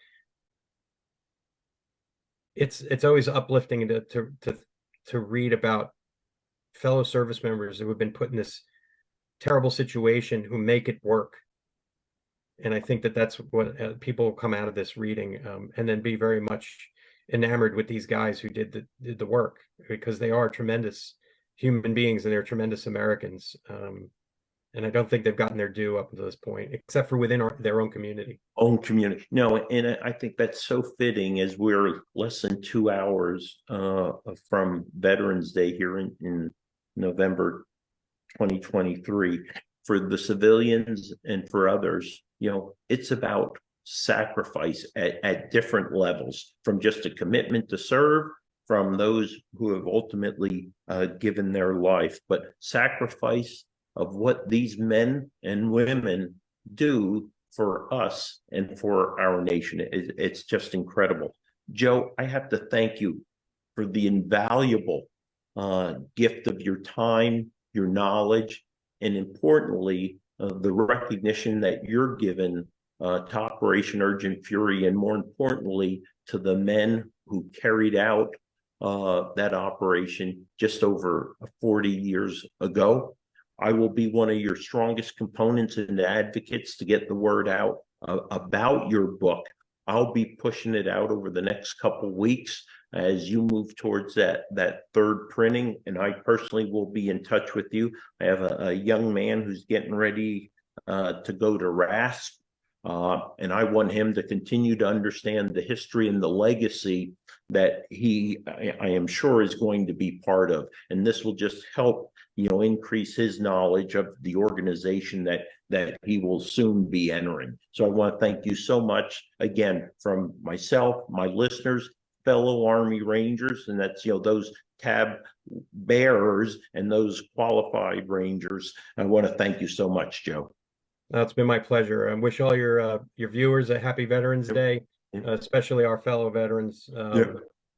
it's always uplifting to read about fellow service members who have been put in this terrible situation, who make it work. And I think that's what people come out of this reading, and then be very much enamored with these guys who did the work, because they are tremendous human beings and they're tremendous Americans. And I don't think they've gotten their due up until this point, except for within their own community. No, and I think that's so fitting, as we're less than 2 hours from Veterans Day here in November 2023. For the civilians and for others, it's about sacrifice at different levels, from just a commitment to serve, from those who have ultimately given their life, but sacrifice of what these men and women do for us and for our nation. It's just incredible. Joe, I have to thank you for the invaluable gift of your time, your knowledge, and importantly, the recognition that you're given to Operation Urgent Fury, and more importantly, to the men who carried out that operation just over 40 years ago. I will be one of your strongest components and advocates to get the word out about your book. I'll be pushing it out over the next couple weeks as you move towards that third printing, and I personally will be in touch with you. I have a young man who's getting ready to go to RASP, and I want him to continue to understand the history and the legacy that I am sure is going to be part of. And this will just help increase his knowledge of the organization that he will soon be entering. So I want to thank you so much again, from myself, my listeners, fellow Army Rangers, and that's those tab bearers and those qualified Rangers. I want to thank you so much, Joe. It's been my pleasure. I wish all your viewers a happy Veterans Day, especially our fellow veterans.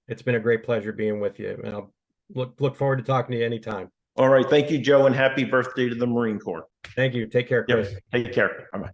It's been a great pleasure being with you, and I'll look forward to talking to you anytime. All right. Thank you, Joe, and happy birthday to the Marine Corps. Thank you. Take care, Chris. Take care. Bye-bye.